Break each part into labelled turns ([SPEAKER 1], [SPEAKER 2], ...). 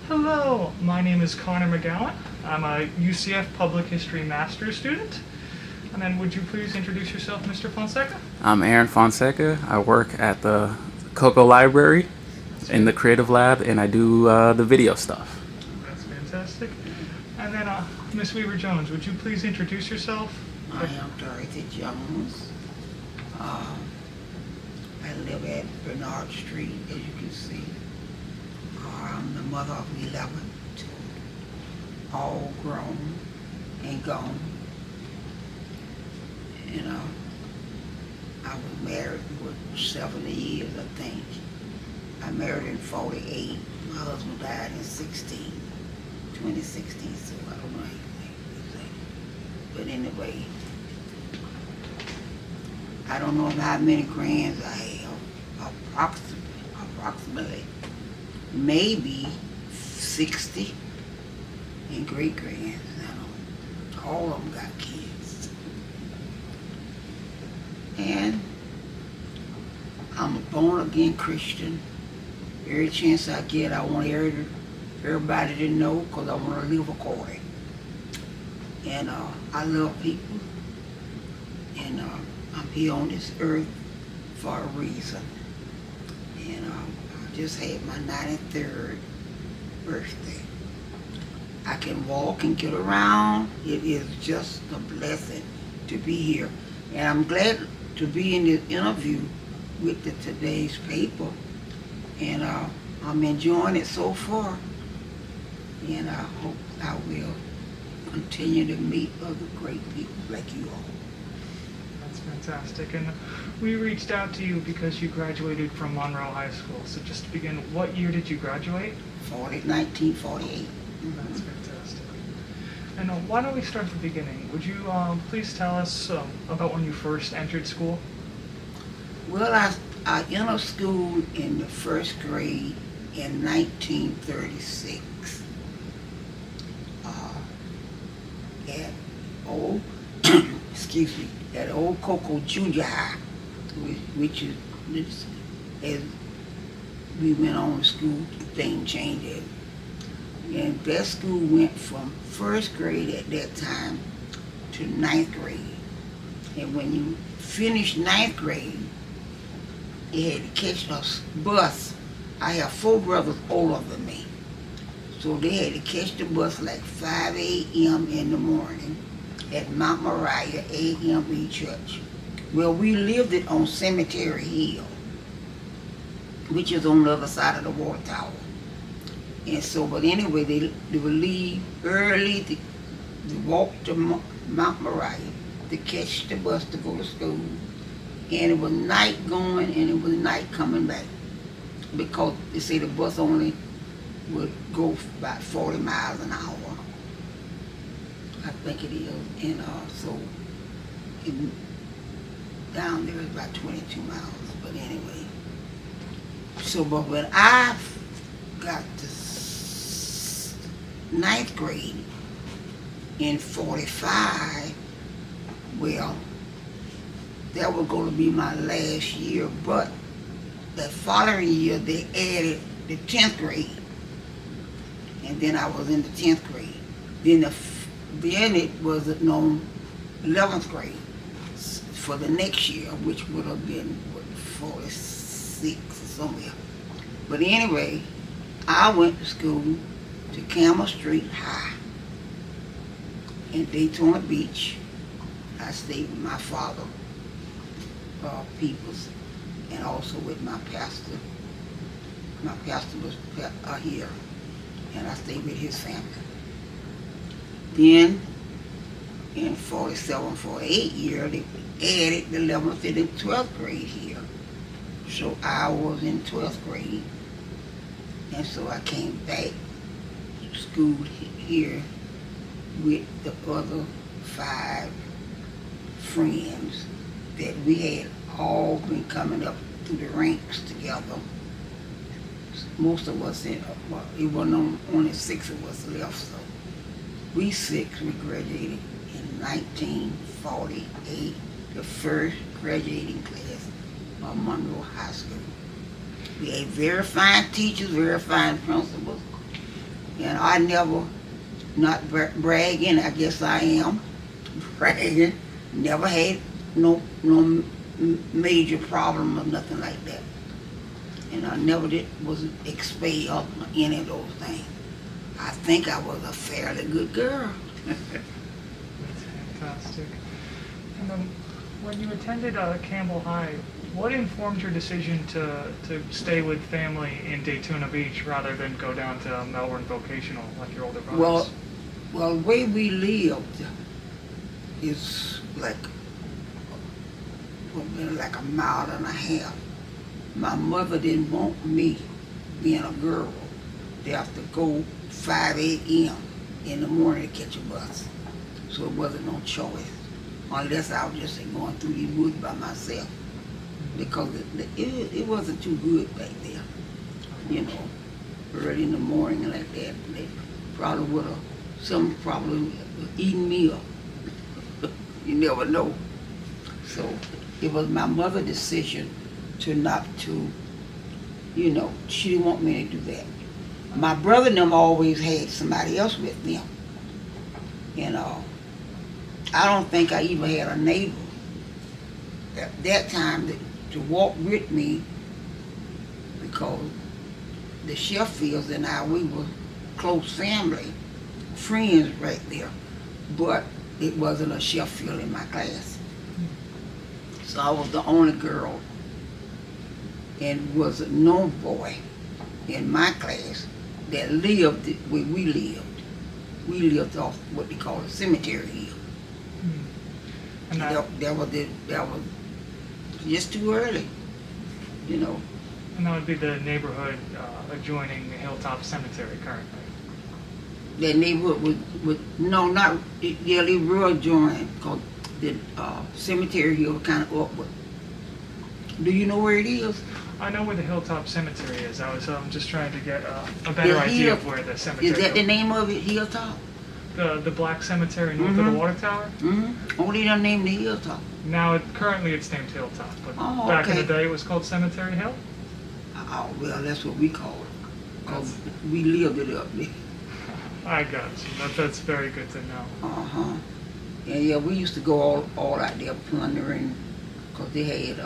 [SPEAKER 1] Hello, my name is Conner McGowan. I'm a UCF Public History Master's student. And then would you please introduce yourself, Mr. Fonseca?
[SPEAKER 2] I'm Aaron Fonseca. I work at the Cocoa Library in the Creative Lab, and I do the video stuff.
[SPEAKER 1] That's fantastic. And then Miss Weaver Jones, would you please introduce yourself?
[SPEAKER 3] I am Dorothy Jones. I live at Brevard Street, as you can see. I'm the mother of 11 children, all grown and gone. I was married for 70 years, I think. I married in 48. My husband died in 2016, so I don't know anything. But anyway, I don't know how many grands I have, approximately maybe 60, and great grands. All of them got kids. And I'm a born again Christian. Every chance I get, I want everybody to know, because I want to live according. And I love people. And I'm here on this earth for a reason. And I just had my 93rd birthday. I can walk and get around. It is just a blessing to be here. And I'm glad to be in this interview with today's paper. And I'm enjoying it so far. And I hope I will continue to meet other great people like you all.
[SPEAKER 1] That's fantastic. And we reached out to you because you graduated from Monroe High School. So just to begin, what year did you graduate?
[SPEAKER 3] 1948.
[SPEAKER 1] That's fantastic. And why don't we start at the beginning? Would you please tell us about when you first entered school?
[SPEAKER 3] Well, I entered school in the first grade in 1936 at old, at Old Cocoa Junior High, which is, as we went on to school, things changed. And that school went from first grade at that time to ninth grade. And when you finished ninth grade, you had to catch a bus. I have 4 brothers older than me. So they had to catch the bus like 5 a.m. in the morning at Mount Moriah AME Church. Well, we lived it on Cemetery Hill, which is on the other side of the water tower. And so, but anyway, they would leave early to walk to Mount Moriah to catch the bus to go to school. And it was night going and it was night coming back, because they say the bus only would go about 40 miles an hour. I think it is. And so down there is about 22 miles. But anyway, so but when I got to ninth grade in 45, well, that was going to be my last year, but the following year they added the 10th grade, and then I was in the 10th grade. Then it was known 11th grade for the next year, which would have been 46 or somewhere. But anyway, I went to school to Campbell Street High in Daytona Beach. I stayed with my father, Peoples, and also with my pastor. My pastor was here, and I stayed with his family. Then, in 47, 48 year, they added the 11th and the 12th grade here. So I was in 12th grade, and so I came back to school here with the other 5 friends that we had all been coming up through the ranks together. Most of us, it wasn't only 6 of us left, so we 6, we graduated in 1948, the first graduating class of Monroe High School. We had very fine teachers, very fine principals, And I never, not bragging, I guess I am bragging, never had no major problem or nothing like that. And I never was expelled or any of those things. I think I was a fairly good girl.
[SPEAKER 1] That's fantastic. And when you attended Campbell High, what informed your decision to stay with family in Daytona Beach rather than go down to Melbourne Vocational like your older brothers?
[SPEAKER 3] Well, the way we lived is like a mile and a half. My mother didn't want me, being a girl, to have to go 5 a.m. in the morning to catch a bus. So it wasn't no choice, unless I was just going through the woods by myself. Because it wasn't too good back there, you know, early in the morning like that. They probably would have, some probably eaten me up. You never know. So it was my mother's decision to not to, you know, she didn't want me to do that. My brother and them always had somebody else with them. You know, I don't think I even had a neighbor at that time to walk with me, because the Sheffields and I, we were close family, friends right there, but it wasn't a Sheffield in my class. So I was the only girl, and was no boy in my class that lived where we lived. We lived off what they call a cemetery hill.
[SPEAKER 1] And
[SPEAKER 3] That was just too early, you know.
[SPEAKER 1] And that would be the neighborhood adjoining the Hilltop Cemetery currently.
[SPEAKER 3] That neighborhood no, not, yeah, they were adjoining, because the cemetery hill was kind of upward. Do you know where it is?
[SPEAKER 1] I know where the Hilltop Cemetery is. I was just trying to get a better idea of where the cemetery is.
[SPEAKER 3] Is that the name of it, Hilltop?
[SPEAKER 1] The Black Cemetery north of the water tower?
[SPEAKER 3] Mm-hmm. Only they named the Hilltop.
[SPEAKER 1] Now, currently it's named Hilltop, but
[SPEAKER 3] Oh,
[SPEAKER 1] back in
[SPEAKER 3] okay.
[SPEAKER 1] the day it was called Cemetery Hill?
[SPEAKER 3] Oh, well, that's what we call it, because we lived it up there.
[SPEAKER 1] I got you. That's very good to know.
[SPEAKER 3] Uh-huh. And yeah, we used to go all out there plundering, because they had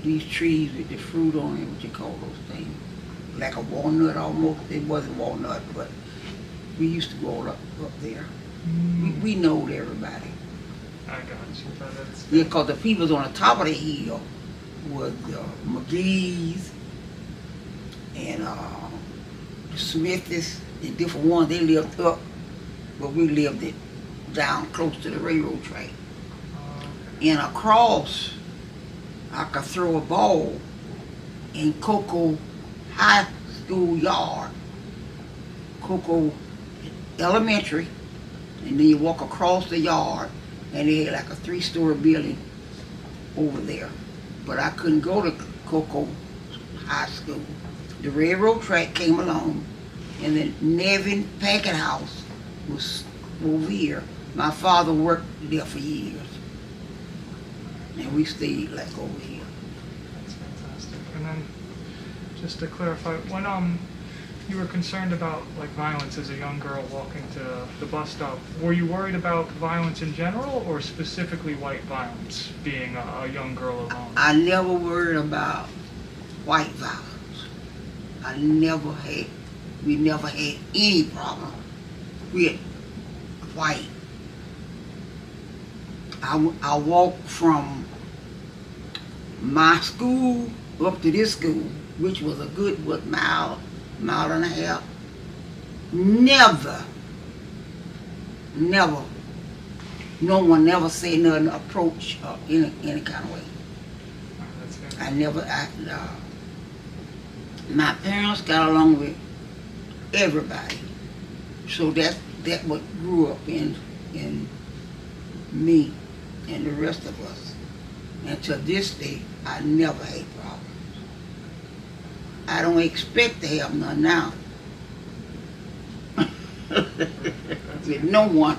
[SPEAKER 3] these trees with the fruit on it, what you call those things, like a walnut almost. It wasn't walnut, but we used to go all up there. We knowed everybody.
[SPEAKER 1] I got you. That's
[SPEAKER 3] Yeah, because the people on the top of the hill was McGee's and the Smiths and different ones. They lived up, but we lived it down close to the railroad track. And across, I could throw a ball in Cocoa High School yard, Cocoa Elementary, and then you walk across the yard, and they had like a 3-story building over there. But I couldn't go to Cocoa High School. The railroad track came along, and the Nevins Packet House was over here. My father worked there for years, and we stayed like over here.
[SPEAKER 1] That's fantastic. And then, just to clarify, when you were concerned about like violence as a young girl walking to the bus stop, were you worried about violence in general, or specifically white violence, being a young girl alone?
[SPEAKER 3] I never worried about white violence. We never had any problem with white. I walked from my school up to this school, which was a good, mile and a half. Never, no one never said nothing approach any kind of way.
[SPEAKER 1] That's fantastic.
[SPEAKER 3] I never, my parents got along with everybody. So that what grew up in me and the rest of us. And to this day, I never had problems. I don't expect to have none now. With no one.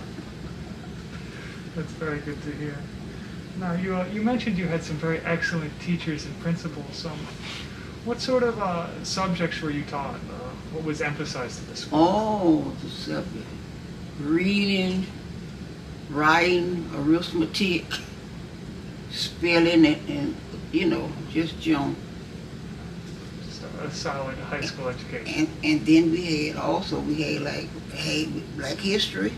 [SPEAKER 1] That's very good to hear. Now, you mentioned you had some very excellent teachers and principals. What sort of subjects were you taught? What was emphasized at the school?
[SPEAKER 3] Oh, the subject. Reading, writing, arithmetic, spelling, and you know, just junk.
[SPEAKER 1] Just a solid high school education.
[SPEAKER 3] And then we had black history.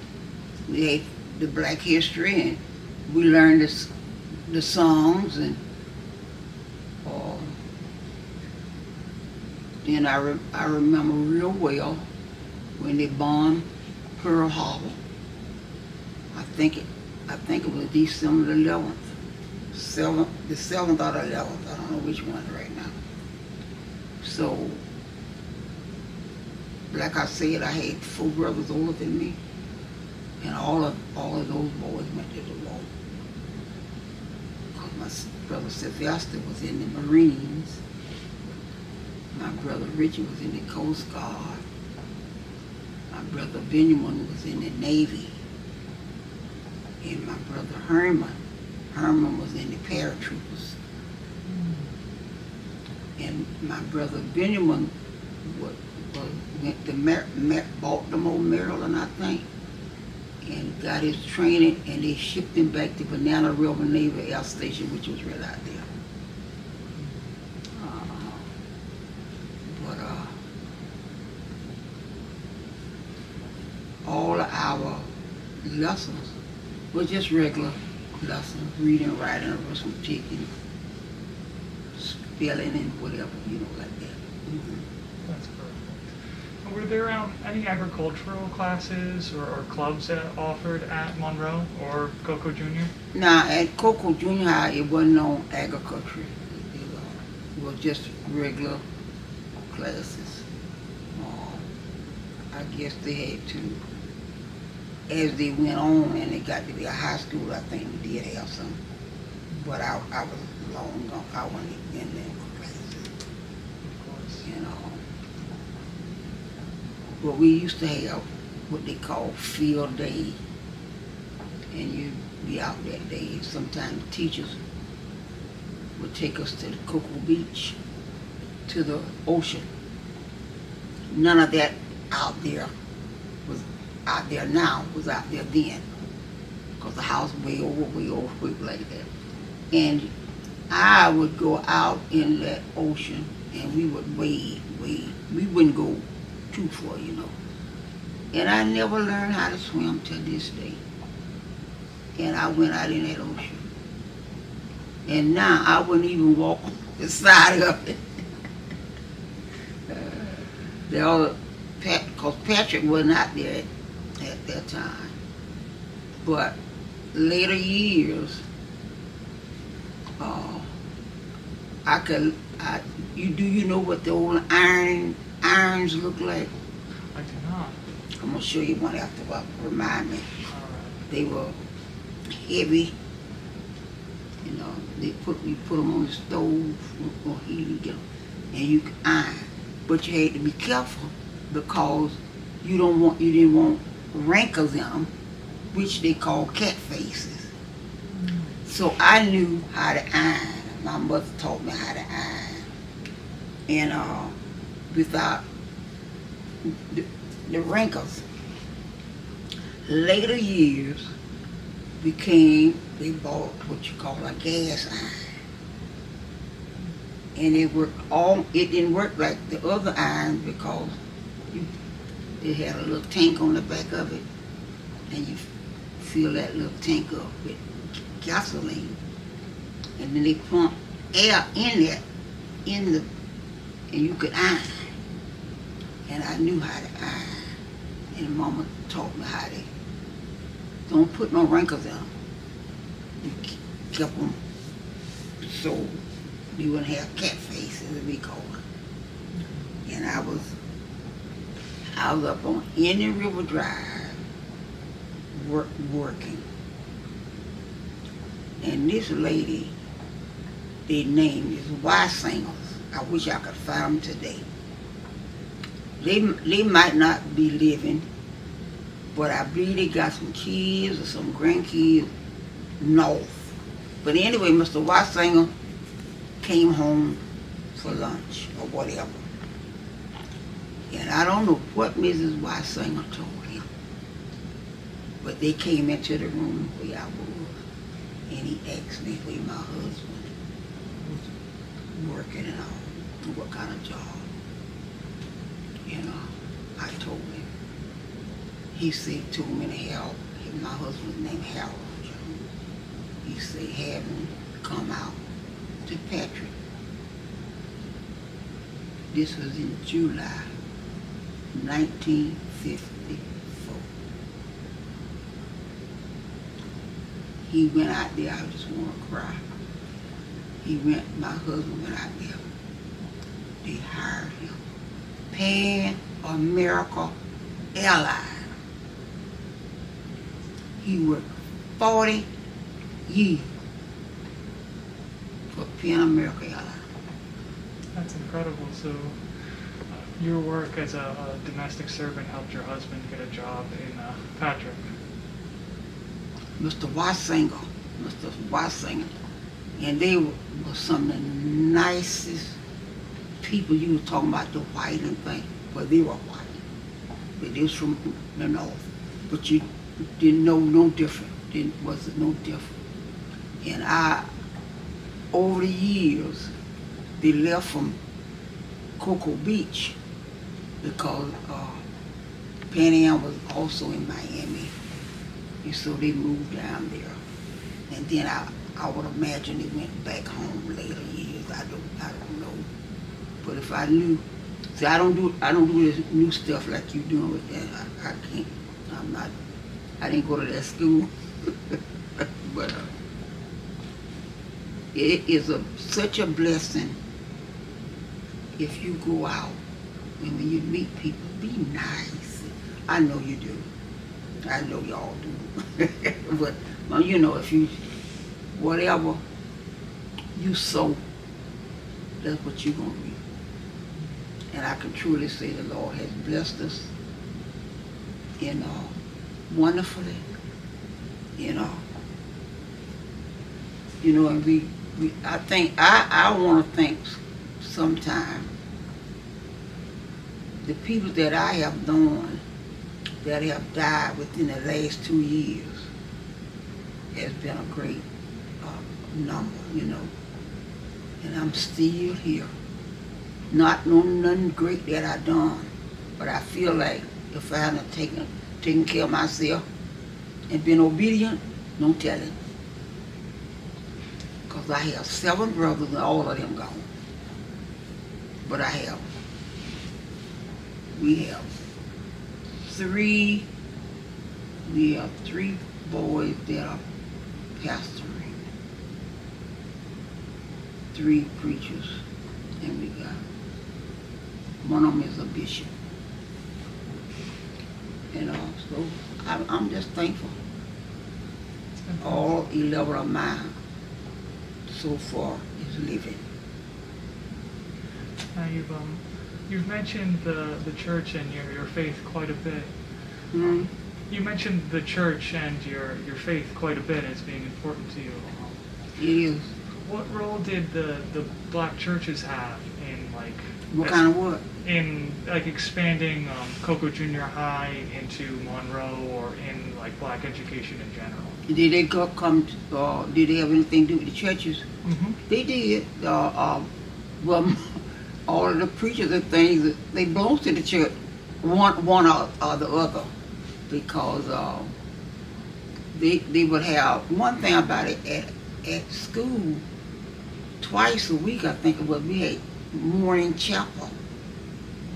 [SPEAKER 3] We had the black history, and we learned the songs, and then I remember real well when they bombed Pearl Harbor. I think it was December the 11th, the 7th or the 11th. I don't know which one right now. So, like I said, I had 4 brothers older than me, and all of those boys went to the war. Because my brother Sylvester was in the Marines. My brother Richard was in the Coast Guard. My brother Benjamin was in the Navy. And my brother Herman was in the paratroopers. And my brother Benjamin went to Baltimore, Maryland, I think, and got his training, and they shipped him back to Banana River Naval Air Station, which was right out there. All of our lessons were just regular lessons, reading, writing, arithmetic, and spelling, and whatever, you know, like that. Mm-hmm.
[SPEAKER 1] That's perfect. Were there any agricultural classes or clubs that offered at Monroe or Cocoa Junior?
[SPEAKER 3] Now, at Cocoa Junior High, it wasn't on agriculture. It was just regular classes. I guess they had to, as they went on and it got to be a high school, I think we did have some. But I was long gone. I wasn't in there for classes.
[SPEAKER 1] Of course.
[SPEAKER 3] You know. But we used to have what they call field day. And you'd be out that day. Sometimes teachers would take us to the Cocoa Beach, to the ocean. None of that out there was out there now, was out there then. Because the house way over like that. And I would go out in that ocean and we would wade. We wouldn't go too far, you know. And I never learned how to swim till this day. And I went out in that ocean. And now I wouldn't even walk on the side of it. Because Patrick wasn't out there at that time. But later years, do you know what the old irons look like?
[SPEAKER 1] I do not.
[SPEAKER 3] I'm gonna show you one after a while. Remind me.
[SPEAKER 1] All right.
[SPEAKER 3] They were heavy. You know, you put them on the stove or heat and get them, and you could iron. But you had to be careful because you didn't want wrinkles in them, which they call cat faces. So I knew how to iron. My mother taught me how to iron. And without the wrinkles. Later years they bought what you call a gas iron. And it didn't work like the other irons because it had a little tank on the back of it, and you fill that little tank up with gasoline, and then they pump air in there, and you could iron. And I knew how to iron, and Mama taught me how to. Don't put no wrinkles in them. You kept them so you wouldn't have cat faces, as we call it. And I was up on Indian River Drive working. And this lady, their name is Y Singers. I wish I could find them today. They might not be living, but I believe they got some kids or some grandkids north. But anyway, Mr. Y Singer came home for lunch or whatever. And I don't know what Mrs. Weisinger told him, but they came into the room where I was, and he asked me where my husband was working and all, what kind of job. You know, I told him. He said, told me to help. My husband's name Harold Jones. He said, have him come out to Patrick. This was in July 1954. He went out there, I just want to cry. My husband went out there. They hired him. Pan America Airlines. He worked 40 years for Pan America Airlines.
[SPEAKER 1] That's incredible. So your work as a domestic servant helped your husband get a job in Patrick.
[SPEAKER 3] Mr. Weisinger, and they were some of the nicest people. You were talking about the white and thing, but they were white. But they was from the north. But you didn't know no different. Wasn't no different. And over the years, they left from Cocoa Beach because Pan Am was also in Miami. And so they moved down there. And then I would imagine they went back home later years. I don't know. But if I knew, see, I don't do this new stuff like you doing with that. I can't. I'm not. I didn't go to that school. But it is such a blessing if you go out and when you meet people, be nice. I know you do. I know y'all do. But you know, if you, whatever you sow, that's what you're going to reap. And I can truly say the Lord has blessed us, you know, wonderfully, you know. You know, and I think, I want to think sometime the people that I have known that have died within the last 2 years has been a great number, you know. And I'm still here. Not knowing nothing great that I done, but I feel like if I hadn't taken care of myself and been obedient, don't tell it. Because I have 7 brothers and all of them gone. But we have 3 boys that are pastoring, 3 preachers, and we got one of them is a bishop. You know, so I'm just thankful. All 11 of mine so far is living.
[SPEAKER 1] Now you've mentioned the church and your faith quite a bit.
[SPEAKER 3] Mm-hmm.
[SPEAKER 1] You mentioned the church and your faith quite a bit as being important to you.
[SPEAKER 3] It is.
[SPEAKER 1] What role did the black churches have in
[SPEAKER 3] what kind of what?
[SPEAKER 1] In expanding Cocoa Junior High into Monroe or in black education in general?
[SPEAKER 3] Did they did they have anything to do with the churches?
[SPEAKER 1] Mm-hmm.
[SPEAKER 3] They did. Well, all of the preachers and things, they belong to the church, one or the other, because they would have one thing about it at school. Twice a week, I think it was, we had morning chapel.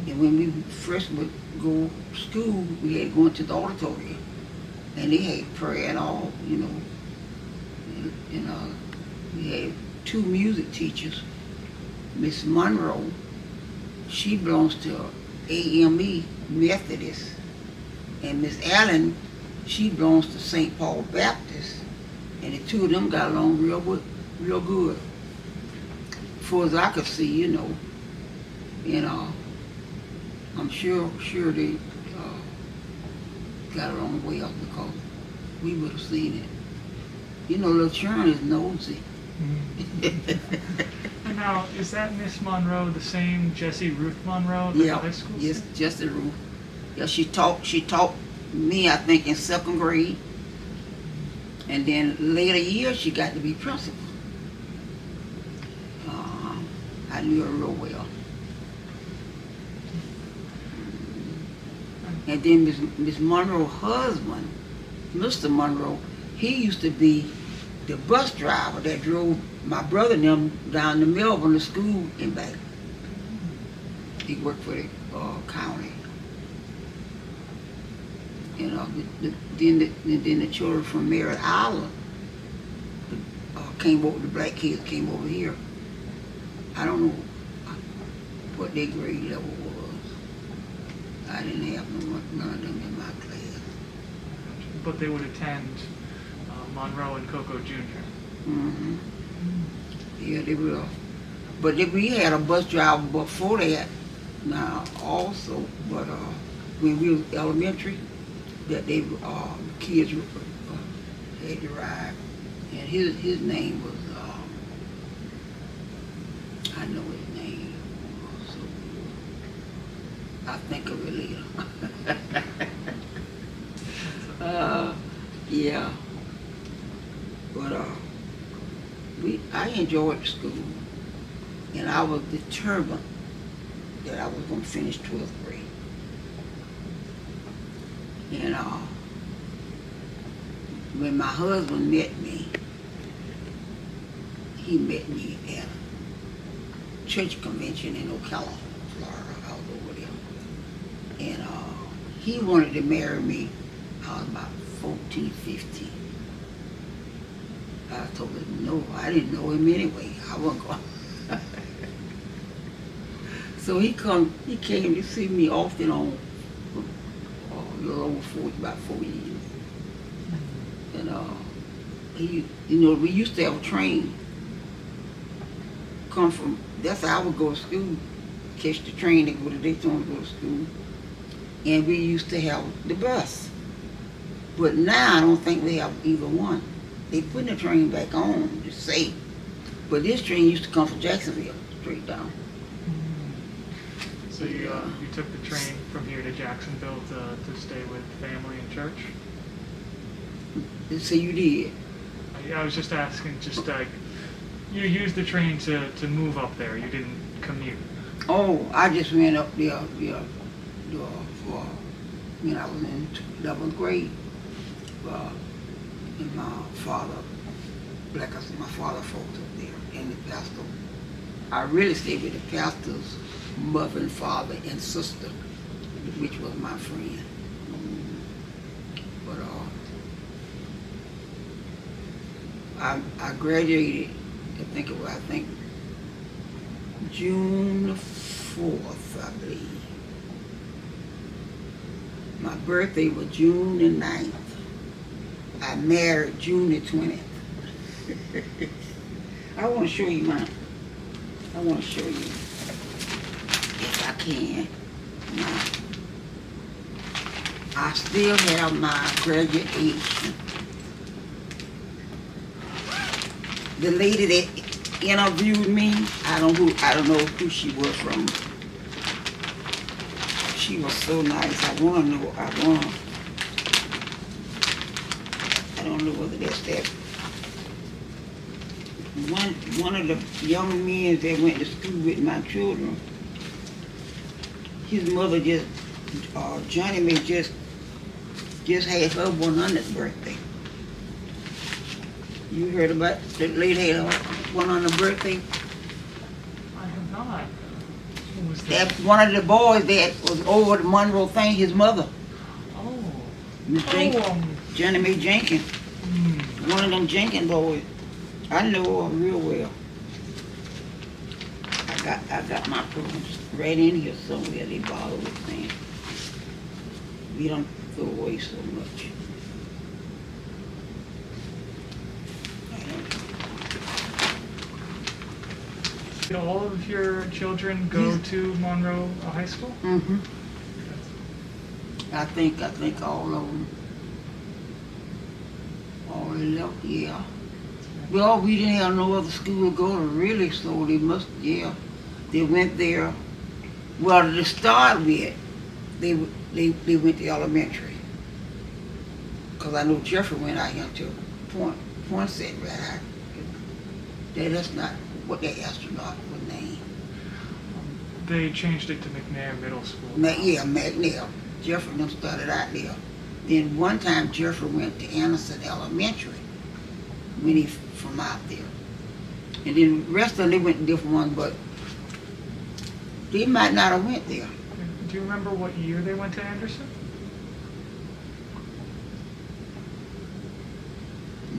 [SPEAKER 3] And when we first would go to school, we had to go into the auditorium. And they had prayer and all, you know. And we had 2 music teachers. Miss Monroe, she belongs to AME Methodist. And Miss Allen, she belongs to St. Paul Baptist. And the 2 of them got along real good. As far as I could see, you know. I'm sure they got along well because we would have seen it. You know, little children is nosy.
[SPEAKER 1] And now, is that Miss Monroe the same Jessie Ruth Monroe at the
[SPEAKER 3] Yeah,
[SPEAKER 1] high school?
[SPEAKER 3] yes, just the roof. Yeah, she taught me, I think, in second grade. And then later years, she got to be principal. I knew her real well. And then Miss Monroe's husband, Mr. Monroe, he used to be the bus driver that drove my brother and them down to Melbourne to school and back. He worked for the county. You know, then the children from Merritt Island came over, the black kids came over here. I don't know what their grade level was. I didn't have none of them in my class.
[SPEAKER 1] But they would attend Monroe and Cocoa Jr.
[SPEAKER 3] Mm-hmm. Yeah, they will. But we had a bus driver before that now also, but when we was elementary, that they kids had to ride. And his name was, I know his name, so I'll think of it later. Yeah. But I enjoyed school, and I was determined that I was going to finish 12th grade. And when my husband met me, he met me at a church convention in Ocala, Florida. I was over there. And he wanted to marry me. I was about 14, 15. I told him no, I didn't know him anyway. I wasn't going. So he came to see me off and on, a little over about 4 years. And we used to have a train come from, that's how I would go to school, catch the train and go to Daytona, go to school. And we used to have the bus. But now I don't think we have either one. They put the train back on to say, but this train used to come from Jacksonville, straight down.
[SPEAKER 1] So you took the train from here to Jacksonville to stay with family and church?
[SPEAKER 3] So you did?
[SPEAKER 1] I was just asking, you used the train to move up there. You didn't commute.
[SPEAKER 3] Oh, I just went up there for when I was in 11th grade. And my father, like I said, my father folks up there, and the pastor. I really stayed with the pastor's mother and father and sister, which was my friend. But I graduated, I think June the 4th, I believe. My birthday was June the 9th. I married June the 20th. I want to show you mine. I want to show you, if I can. I still have my graduation. The lady that interviewed me, I don't know who she was from. She was so nice. I don't know whether that's that. One of the young men that went to school with my children, his mother Johnny Mae just had her 100th birthday. You heard about that lady had her 100th birthday?
[SPEAKER 1] I have not. Who was that?
[SPEAKER 3] That's one of the boys that was over the Monroe thing, his mother.
[SPEAKER 1] Oh.
[SPEAKER 3] Miss Johnny Mae Jenkins. One of them Jenkins boys. I know her real well. I got my programs right in here somewhere. They borrow it, thing. We don't throw away so much.
[SPEAKER 1] Did all of your children go to Monroe High School?
[SPEAKER 3] Mm-hmm. I think all of them. All 11, yeah. Well, we didn't have no other school to go to really, so they must, yeah. They went there. Well, to start with, they went to elementary. Because I know Jeffrey went out here to Poinsett, right? That's not what that astronaut was named.
[SPEAKER 1] They changed it to McNair Middle School.
[SPEAKER 3] McNair. Jeffrey done started out there. Then one time Jeffrey went to Anderson Elementary when he from out there. And then the rest of them, they went to different ones, but they might not have went there.
[SPEAKER 1] Do you remember what year they went to Anderson?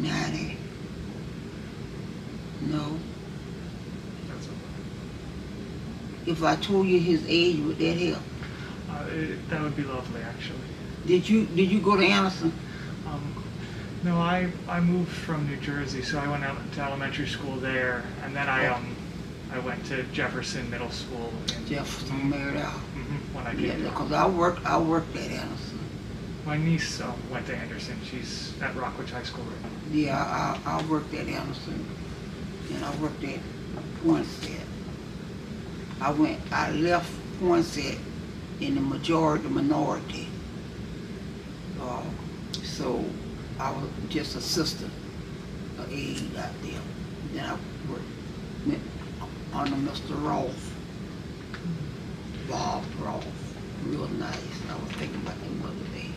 [SPEAKER 3] 90. No.
[SPEAKER 1] That's okay.
[SPEAKER 3] If I told you his age, would that help?
[SPEAKER 1] That would be lovely, actually.
[SPEAKER 3] Did you go to Anderson?
[SPEAKER 1] No, I moved from New Jersey, so I went out to elementary school there, and then I went to Jefferson Middle School.
[SPEAKER 3] Jefferson married out.
[SPEAKER 1] When I came.
[SPEAKER 3] Because I worked at Anderson.
[SPEAKER 1] My niece went to Anderson. She's at Rockledge High School right now.
[SPEAKER 3] Yeah, I worked at Anderson, and I worked at Poinsett. I left Poinsett in the minority. So I was just assistant aide out there. Then I went under Mr. Rolfe, Bob Rolfe, real nice. I was thinking about him the other day.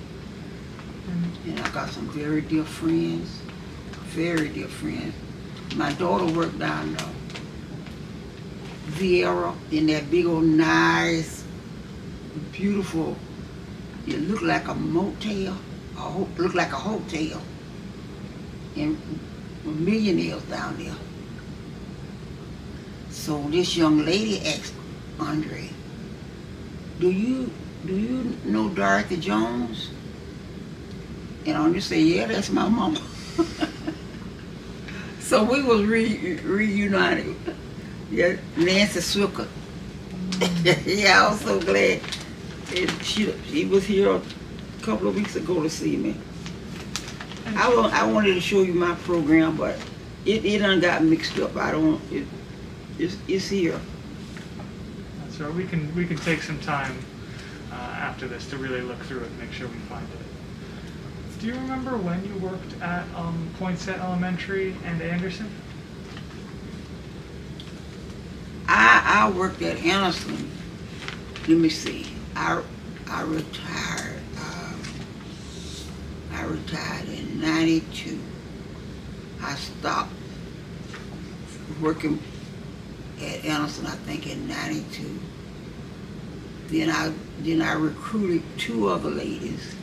[SPEAKER 3] And I got some very dear friends, very dear friends. My daughter worked down Vieira in that big old nice, beautiful, it looked like a motel, looked like a hotel. And millionaires down there. So this young lady asked Andre, do you know Dorothy Jones? And Andre said, yeah, that's my mama. So we was reunited. Yeah, Nancy Swicker. Yeah, I was so glad. And she was here a couple of weeks ago to see me. I wanted to show you my program, but it done got mixed up. It's here.
[SPEAKER 1] That's right. We can take some time after this to really look through it and make sure we find it. Do you remember when you worked at Poinsett Elementary and Anderson?
[SPEAKER 3] I worked at Anderson. Let me see. I retired. I retired in '92. I stopped working at Anderson, I think, in '92. Then I recruited two other ladies,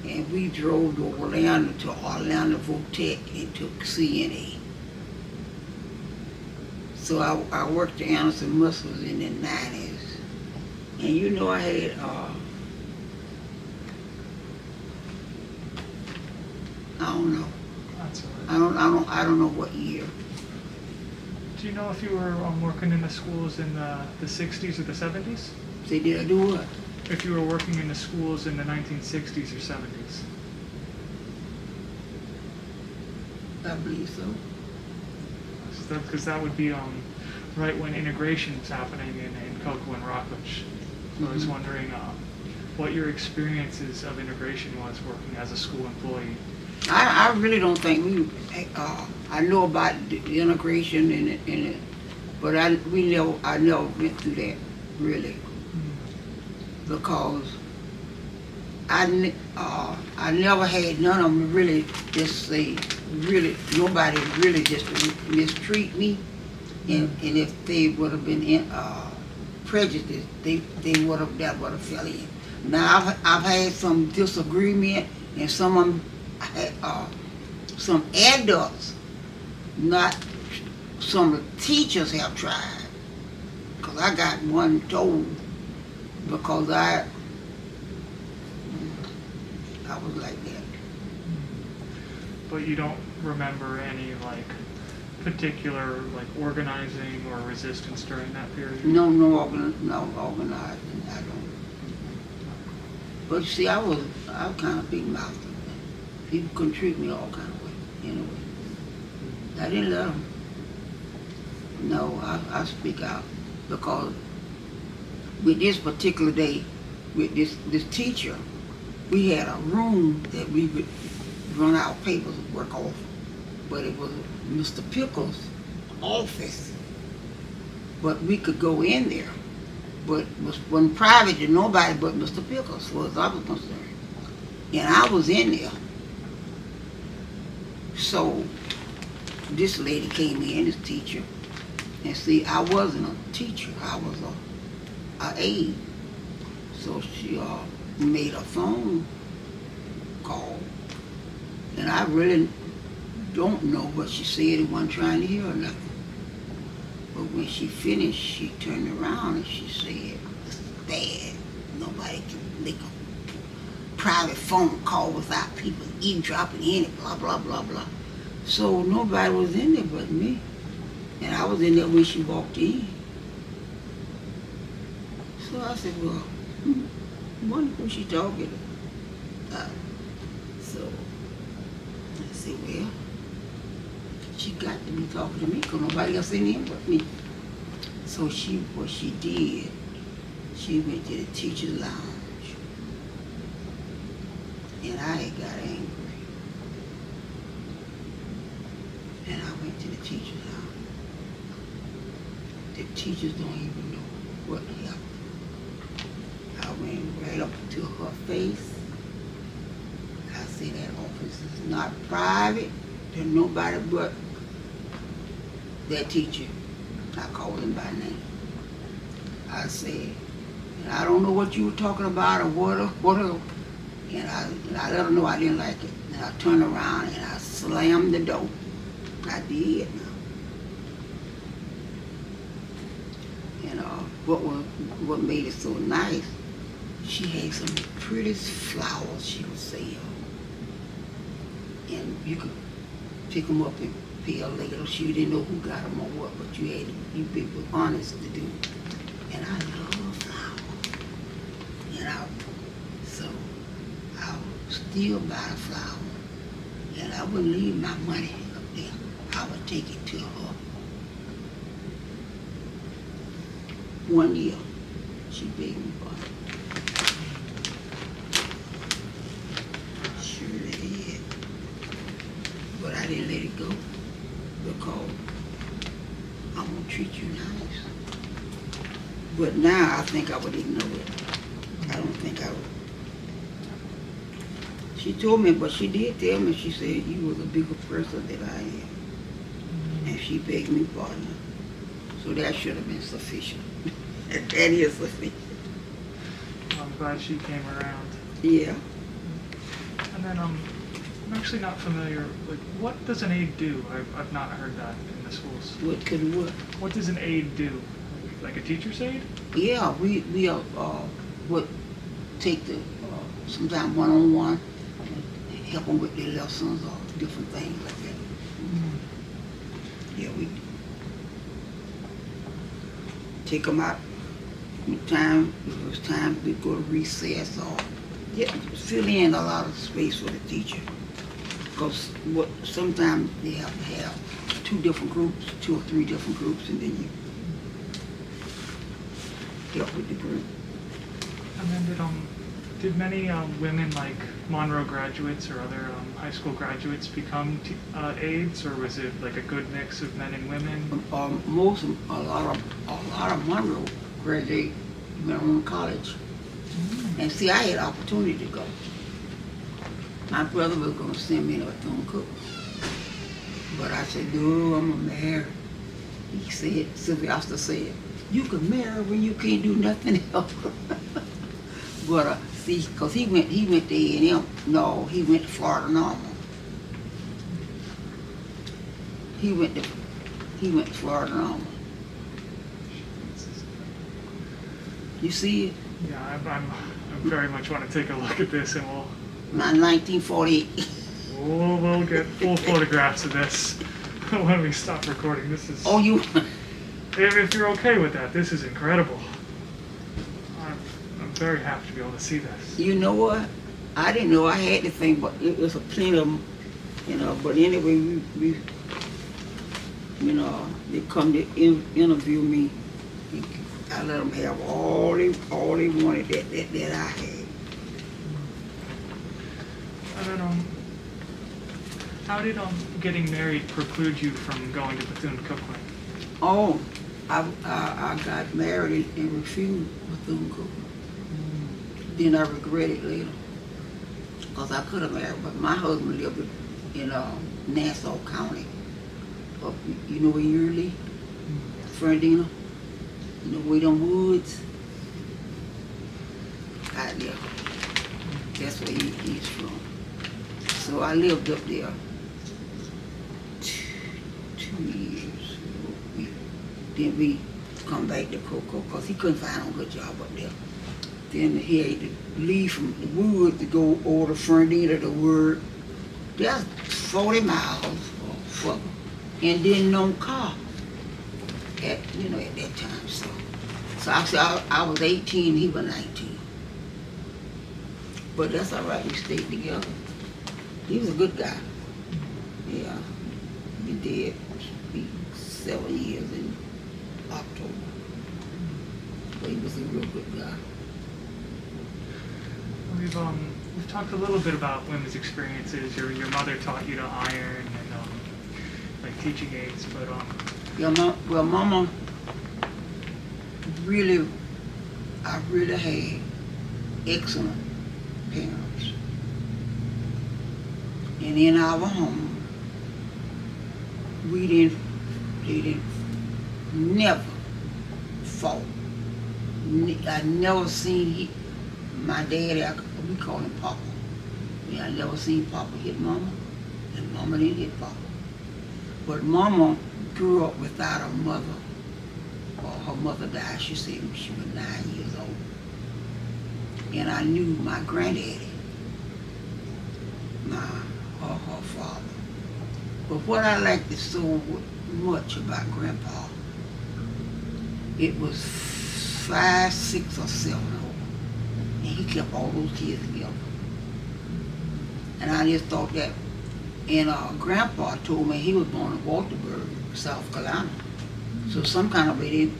[SPEAKER 3] and we drove to Orlando Votech and took CNA. So I worked at Anderson Muscles in the '90s, and you know I had I don't know.
[SPEAKER 1] That's all right.
[SPEAKER 3] I don't know what year.
[SPEAKER 1] Do you know if you were working in the schools in the 60s or the 70s?
[SPEAKER 3] Say, did I do what?
[SPEAKER 1] If you were working in the schools in the 1960s or 70s?
[SPEAKER 3] I believe so.
[SPEAKER 1] Because that would be right when integration was happening in Cocoa and Rockledge. So I was wondering what your experiences of integration was working as a school employee.
[SPEAKER 3] I really don't think I know about the integration in it, but I never went through that really, because I never had none of them really just say really nobody really just mistreat me, and if they would have been prejudiced, that would have fell in. Now I've had some disagreement, and some of them. Some adults, not some of the teachers have tried, because I got one told because I was like that.
[SPEAKER 1] But you don't remember any particular organizing or resistance during that period?
[SPEAKER 3] No organizing. I don't. But you see, I was kind of big mouthed. People couldn't treat me all kind of way, anyway. I didn't let them. No, I speak out because with this particular day, with this teacher, we had a room that we would run our papers and work off, but it was Mr. Pickles' office. But we could go in there, but it wasn't private to nobody but Mr. Pickles, as far as I was concerned. And I was in there. So this lady came in, this teacher, and see, I wasn't a teacher, I was a aide. So she made a phone call, and I really don't know what she said and wasn't trying to hear or nothing. But when she finished, she turned around and she said, "This is bad. Nobody can make a private phone call without people eavesdropping in it, blah, blah, blah, blah." So nobody was in there but me. And I was in there when she walked in. So I said, well, I wonder who she talking to. So I said, well, she got to be talking to me because nobody else in there but me. So what she did, she went to the teacher's lounge. And I had got angry. And I went to the teacher's lounge. The teachers don't even know what happened. I went right up to her face. I said, that office is not private to nobody but that teacher. I called him by name. I said, and I don't know what you were talking about or what. And I let her know I didn't like it. And I turned around and I slammed the door. I did. And what made it so nice, she had some of the prettiest flowers she would sell. And you could pick them up and pay her later. She didn't know who got them or what, but you people were honest to do. And I love flowers. And so I would still buy a flower. And I wouldn't leave my money up there. I would take it to her. One year, she begged me for it. Surely did. But I didn't let it go because I'm going to treat you nice. But now I think I would ignore it. I don't think I would. She told me, but she did tell me, she said, you was a bigger person than I am. And she begged me pardon. So that should have been sufficient. That is sufficient.
[SPEAKER 1] Well, I'm glad she came around.
[SPEAKER 3] Yeah.
[SPEAKER 1] And then I'm actually not familiar. Like, what does an aide do? I've not heard that in the schools.
[SPEAKER 3] What could what?
[SPEAKER 1] What does an aide do? Like a teacher's aide?
[SPEAKER 3] Yeah, we would take the sometimes one-on-one and help them with their lessons or different things like that. Yeah, we take them out. If it was time to go to recess or fill in a lot of space for the teacher. Because sometimes they have to have two or three different groups, and then you help with the group.
[SPEAKER 1] And then did many women like Monroe graduates or other high school graduates become aides, or was it like a good mix of men and women?
[SPEAKER 3] A lot of Monroe graduate went on to college. And see, I had opportunity to go. My brother was going to send me to Daytona Cook. But I said, no, I'm going to marry. He said, Sylvester said, you can marry when you can't do nothing else. But see, because he went to A&M. No, he went to Florida Normal. He went to Florida Normal. You see it?
[SPEAKER 1] Yeah, I very much want to take a look at this, and we'll
[SPEAKER 3] 1948.
[SPEAKER 1] we'll get full photographs of this when we stop recording. This is.
[SPEAKER 3] Oh, you.
[SPEAKER 1] If you're okay with that, this is incredible. I'm very happy to be able to see this.
[SPEAKER 3] You know what? I didn't know I had the thing, but it was a plenty of them, But anyway, you know, they come to interview me. I let them have all they wanted that I had.
[SPEAKER 1] And then, how did getting married preclude you from going to Bethune-Cookman?
[SPEAKER 3] Oh, I got married and refused Bethune-Cookman. Then I regret it later. Because I could have married, but my husband lived in Nassau County. Up, you know where Yearly? Fernandina? You know where them woods? Out there. That's where he's from. So I lived up there 2 years. Then we come back to Cocoa because he couldn't find a good job up there. Then he had to leave from the woods to go over to Fernandina to work. That's 40 miles for, and then no car at that time. So I said I was 18, he was 19. But that's all right, we stayed together. He was a good guy. Yeah, he did. Be 7 years in October. But he was a real good guy.
[SPEAKER 1] We've talked a little bit about women's experiences. Your mother taught you to iron and like teaching aids, but
[SPEAKER 3] Yeah, Mama I really had excellent parents. And in our home, they didn't never fought. I never seen my daddy, we call him Papa. Yeah, I never seen Papa hit Mama, and Mama didn't hit Papa. But Mama grew up without a mother. Her mother died, she said when she was 9 years old. And I knew my granddaddy, her father. But what I liked so much about Grandpa, it was 5, 6, or 7 of them. And he kept all those kids together. And I just thought that, and Grandpa told me he was born in Walterburg, South Carolina. So some kind of way they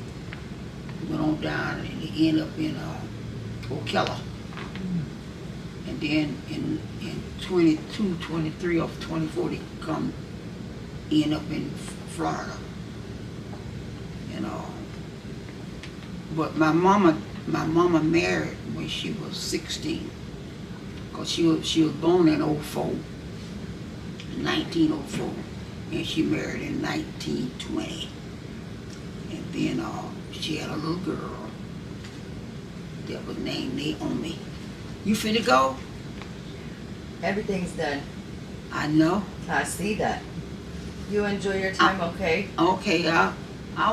[SPEAKER 3] went on down and they ended up in Ocala. And then in 22, 23, or 24, they end up in Florida. But my mama married when she was 16. Because she was born in 1904. And she married in 1920. And then she had a little girl that was named Naomi. You finna go?
[SPEAKER 4] Everything's done.
[SPEAKER 3] I know.
[SPEAKER 4] I see that. You enjoy your time, okay?
[SPEAKER 3] Okay, I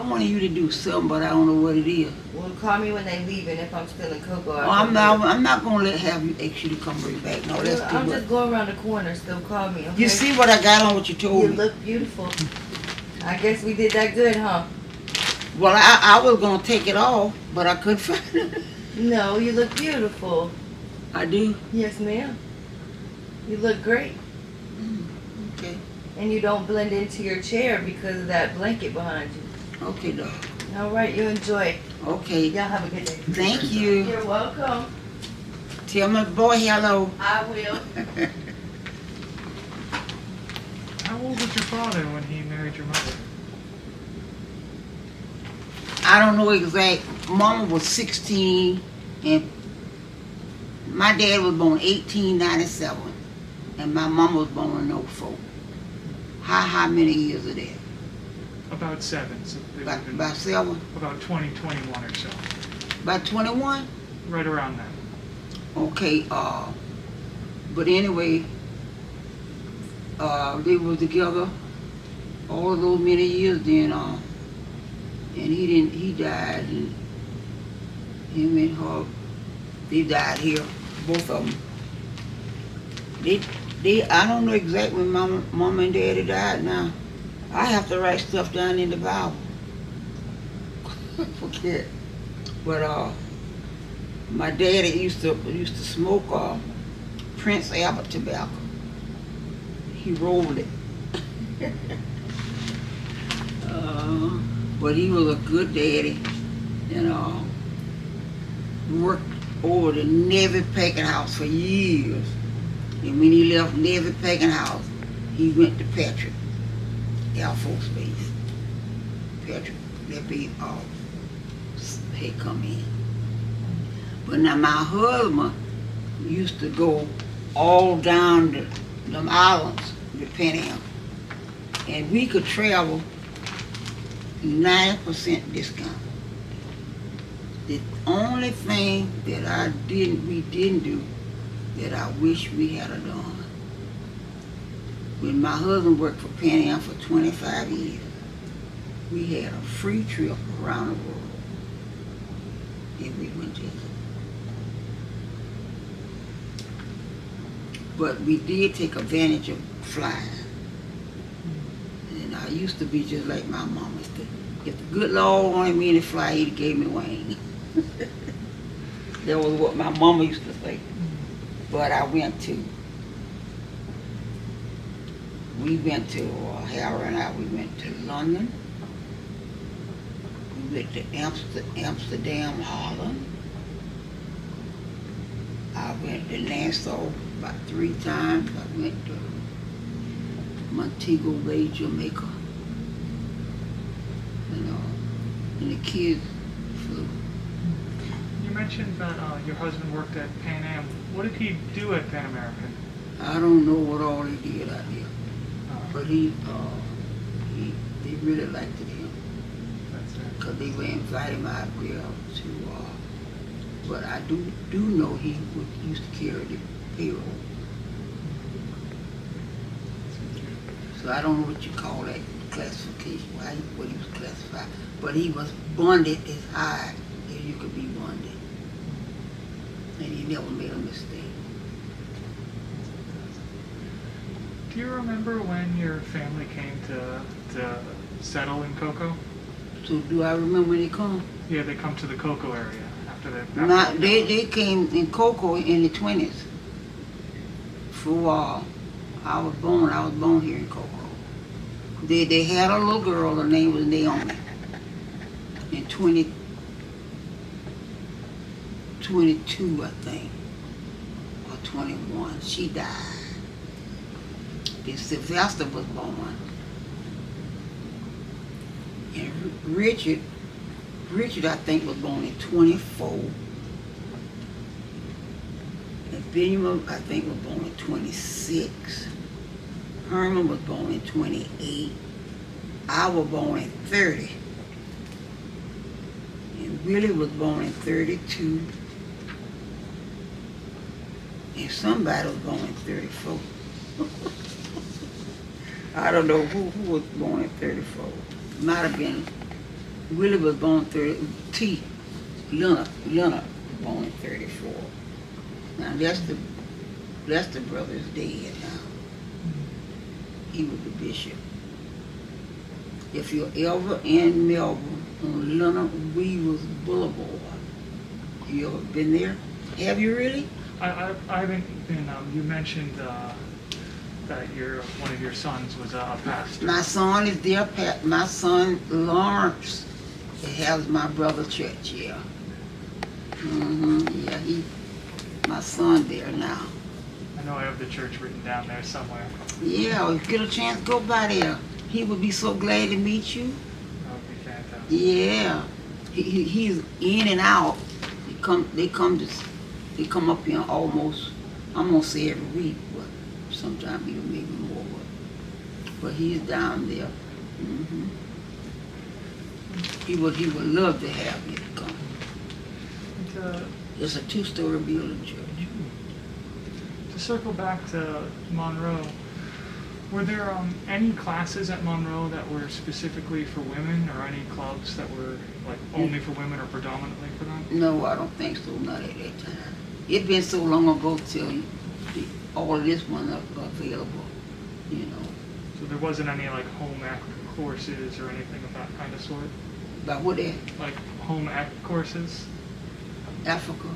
[SPEAKER 3] wanted you to do something, but I don't know what it is.
[SPEAKER 4] Well, call me when they leave, and if I'm still in Cocoa,
[SPEAKER 3] I'm not gonna have you ask you to come bring back. No, that's too
[SPEAKER 4] I'm
[SPEAKER 3] much.
[SPEAKER 4] just going around the corner. Still call me, okay?
[SPEAKER 3] You see what I got on? What you told
[SPEAKER 4] You
[SPEAKER 3] me?
[SPEAKER 4] look beautiful. I guess we did that good, huh?
[SPEAKER 3] Well, I was gonna take it off, but I couldn't find it.
[SPEAKER 4] No, you look beautiful.
[SPEAKER 3] I do.
[SPEAKER 4] Yes, ma'am. You look great.
[SPEAKER 3] Okay.
[SPEAKER 4] And you don't blend into your chair because of that blanket behind you.
[SPEAKER 3] Okay, dog.
[SPEAKER 4] All right, you enjoy.
[SPEAKER 3] Okay.
[SPEAKER 4] Y'all have a good day.
[SPEAKER 3] Thank you.
[SPEAKER 4] You're welcome.
[SPEAKER 3] Tell my boy hello.
[SPEAKER 4] I will.
[SPEAKER 1] how old was your father when he married your mother?
[SPEAKER 3] I don't know exact. Mama was 16, and my dad was born 1897, and my mama was born in 04. How many years of that?
[SPEAKER 1] About 7. So they would've been
[SPEAKER 3] About 7?
[SPEAKER 1] about 20, 21 or so.
[SPEAKER 3] About 21?
[SPEAKER 1] Right around that.
[SPEAKER 3] Okay, but anyway, they were together all of those many years then, and he died, and him and her, they died here, both of them. I don't know exactly when mama and daddy died now. I have to write stuff down in the Bible. Forget. But my daddy used to smoke Prince Albert tobacco. He rolled it. But he was a good daddy, and worked over the Navy packing house for years. And when he left Navy packing house, he went to Patrick Air Force Base. Patrick, that base had come in. But now my husband used to go all down them islands, the Pan Am, and we could travel 90% discount. The only thing that we didn't do that I wish we had done, when my husband worked for Pan Am for 25 years, we had a free trip around the world. And we went to it. But we did take advantage of flying. And I used to be just like my mama. If the good Lord wanted me to fly, he gave me wings. That was what my mama used to say. But we went to Harry and I, we went to London. We went to Amsterdam, Holland. I went to Nassau about 3 times. I went to Montego Bay, Jamaica. And the kids flew.
[SPEAKER 1] You mentioned that your husband worked at Pan Am. What did he do at Pan American?
[SPEAKER 3] I don't know what all he did out there, but they really liked him.
[SPEAKER 1] That's it.
[SPEAKER 3] Because they were inviting him out there to, but I do know he used to carry the payroll. So I don't know what you call that classification, what he was classified. But he was bonded as high as you could be bonded. And he never made a mistake.
[SPEAKER 1] Do you remember when your family came to settle in Cocoa?
[SPEAKER 3] So do I remember when they come?
[SPEAKER 1] Yeah, they come to the Cocoa area after
[SPEAKER 3] They came in Cocoa in the 20s. For a while. I was born here in Cocoa. They had a little girl, her name was Naomi. In 2022, I think, or 21, she died. Then Sylvester was born. And Richard, I think, was born in 24. And Benjamin, I think, was born in 26. Herman was born in 28. I was born in 30. And Willie was born in 32. And somebody was born in 34. I don't know who was born in 34. Might have been, Willie was born in 30. Leonard was born in 34. Now that's the brother's dead now. He was the bishop. If you're ever in Melbourne on Leonard Weaver's Boulevard, you ever been there? Have you really?
[SPEAKER 1] I haven't been. You mentioned that one of your sons was a pastor.
[SPEAKER 3] My son is there. My son Lawrence has my brother's church. Yeah. Yeah, my son there now.
[SPEAKER 1] I know I have the church written down there somewhere.
[SPEAKER 3] Yeah, if you get a chance, go by there. He would be so glad to meet you.
[SPEAKER 1] That would be fantastic.
[SPEAKER 3] Yeah, he's in and out. They come up here almost, I'm gonna say every week, but sometimes even maybe more. But he's down there. He would love to have you to come. It's a 2-story building church.
[SPEAKER 1] To circle back to Monroe, were there any classes at Monroe that were specifically for women, or any clubs that were like only for women or predominantly for them?
[SPEAKER 3] No, I don't think so. Not at that time. It's been so long ago till all of this one available, you know.
[SPEAKER 1] So there wasn't any like home ec courses or anything of that kind of sort?
[SPEAKER 3] About what that?
[SPEAKER 1] Like home ec courses?
[SPEAKER 3] Africa.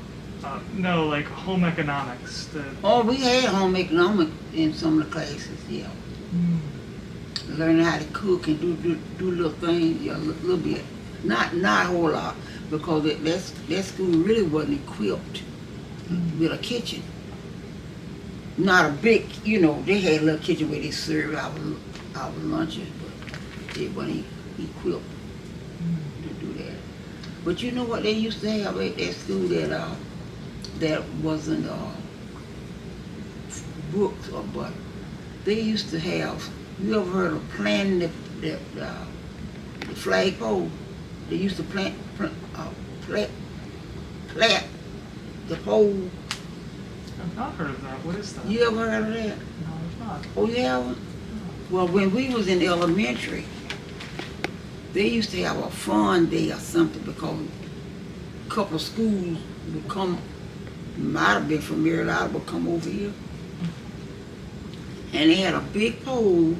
[SPEAKER 1] No, like home economics.
[SPEAKER 3] Oh, we had home economics in some of the classes, yeah. learning how to cook and do little things, yeah, little bit. Not a whole lot, because that school really wasn't equipped with a kitchen. Not a big, they had a little kitchen where they served our lunches, but they weren't equipped to do that. But you know what they used to have at that school that wasn't books or but they used to have. You ever heard of planting the flagpole? They used to plant the pole.
[SPEAKER 1] I've not heard of that. What is that?
[SPEAKER 3] You ever heard of that?
[SPEAKER 1] No, I've not.
[SPEAKER 3] Oh, you haven't? Well, when we was in elementary, they used to have a fun day or something, because a couple of schools would come, might have been from Maryland, would come over here. And they had a big pole,